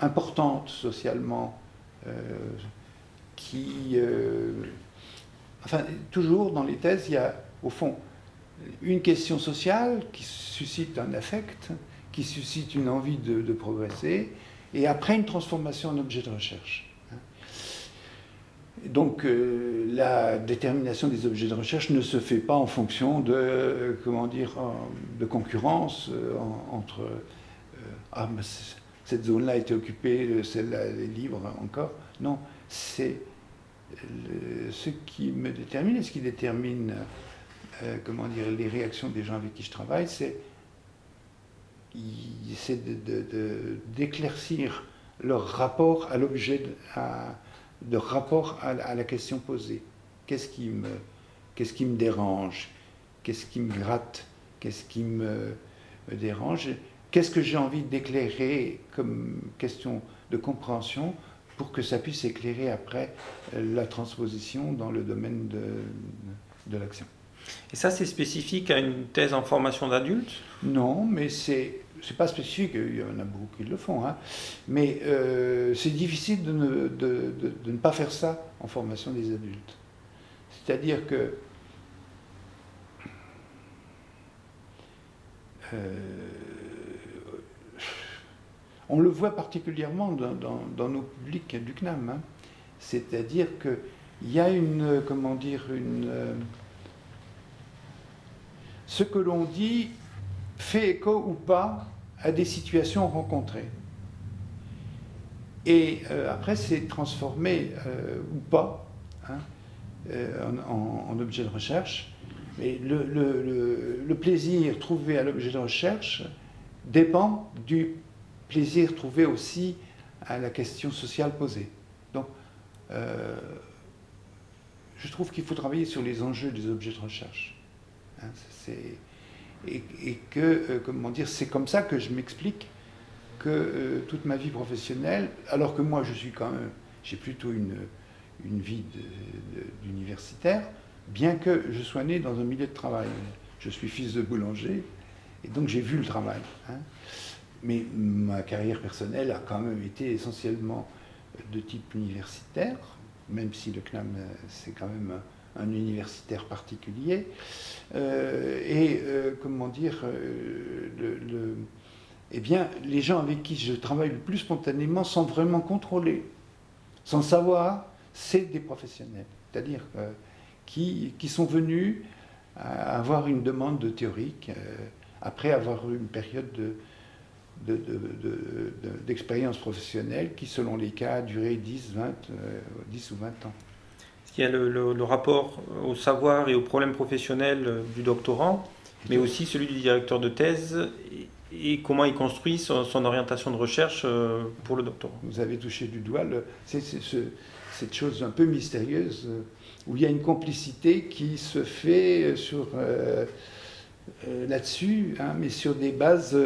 importante socialement, enfin toujours dans les thèses, il y a au fond une question sociale qui suscite un affect, qui suscite une envie de progresser, et après une transformation en objet de recherche. Donc la détermination des objets de recherche ne se fait pas en fonction de, de concurrence entre cette zone-là était occupée, celle-là est libre encore. Non, c'est ce qui me détermine et ce qui détermine les réactions des gens avec qui je travaille, c'est d'éclaircir leur rapport à l'objet, leur rapport à la question posée. Qu'est-ce qui me dérange? Qu'est-ce qui me gratte? Qu'est-ce qui me dérange? Qu'est-ce que j'ai envie d'éclairer comme question de compréhension pour que ça puisse éclairer après la transposition dans le domaine de l'action. Et ça, c'est spécifique à une thèse en formation d'adultes? Non, mais c'est pas spécifique, il y en a beaucoup qui le font, hein. Mais c'est difficile de ne pas faire ça en formation des adultes. C'est-à-dire que on le voit particulièrement dans nos publics du CNAM, hein. C'est-à-dire qu'il y a ce que l'on dit fait écho ou pas à des situations rencontrées. Et après, c'est transformé ou pas, hein, en objet de recherche. Et le plaisir trouvé à l'objet de recherche dépend du plaisir trouvé aussi à la question sociale posée. Donc, je trouve qu'il faut travailler sur les enjeux des objets de recherche. Hein, et que, c'est comme ça que je m'explique que toute ma vie professionnelle, alors que moi j'ai plutôt une vie d'universitaire, bien que je sois né dans un milieu de travail. Je suis fils de boulanger, et donc j'ai vu le travail. Hein. Mais ma carrière personnelle a quand même été essentiellement de type universitaire, même si le CNAM, c'est quand même un universitaire particulier. Eh bien, les gens avec qui je travaille le plus spontanément sans vraiment contrôler, sans savoir, c'est des professionnels. C'est-à-dire qui sont venus à avoir une demande théorique après avoir eu une période d'expérience professionnelle qui, selon les cas, a duré 10 ou 20 ans. Il y a le rapport au savoir et aux problèmes professionnels du doctorant, mais aussi celui du directeur de thèse et comment il construit son orientation de recherche pour le doctorat. Vous avez touché du doigt cette chose un peu mystérieuse où il y a une complicité qui se fait là-dessus, hein, mais sur des bases...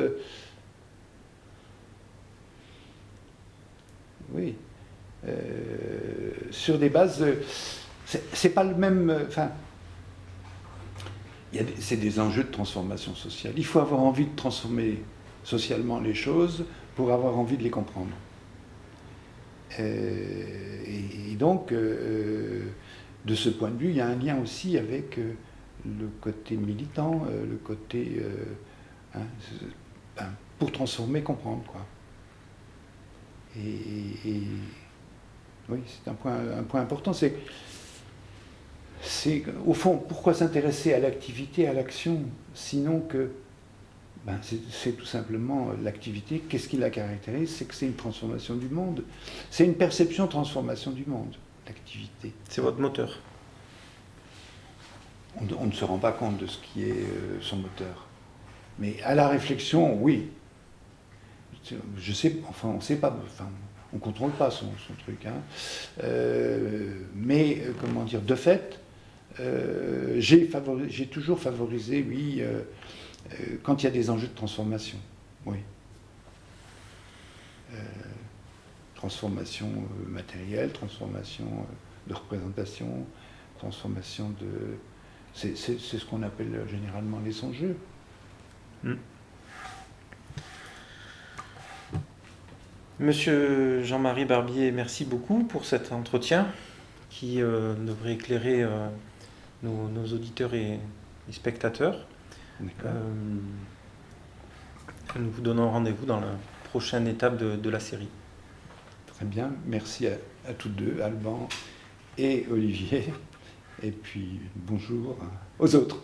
sur des bases... c'est pas le même... c'est des enjeux de transformation sociale. Il faut avoir envie de transformer socialement les choses pour avoir envie de les comprendre. Et donc, de ce point de vue, il y a un lien aussi avec le côté militant, le côté... pour transformer, comprendre, quoi. Et oui, c'est un point important. C'est au fond, pourquoi s'intéresser à l'activité, à l'action, sinon que c'est tout simplement l'activité. Qu'est-ce qui la caractérise? C'est que c'est une transformation du monde. C'est une perception transformation du monde, l'activité. C'est votre moteur. On ne se rend pas compte de ce qui est son moteur. Mais à la réflexion, oui. Je sais, enfin, on ne sait pas, enfin, on ne contrôle pas son truc. Hein. Mais, de fait, j'ai toujours favorisé, oui, quand il y a des enjeux de transformation. Oui. Transformation matérielle, transformation de représentation, transformation de... C'est ce qu'on appelle généralement les enjeux. Monsieur Jean-Marie Barbier, merci beaucoup pour cet entretien qui devrait éclairer nos auditeurs et spectateurs. Nous vous donnons rendez-vous dans la prochaine étape de la série. Très bien, merci à tous deux, Alban et Olivier, et puis bonjour aux autres.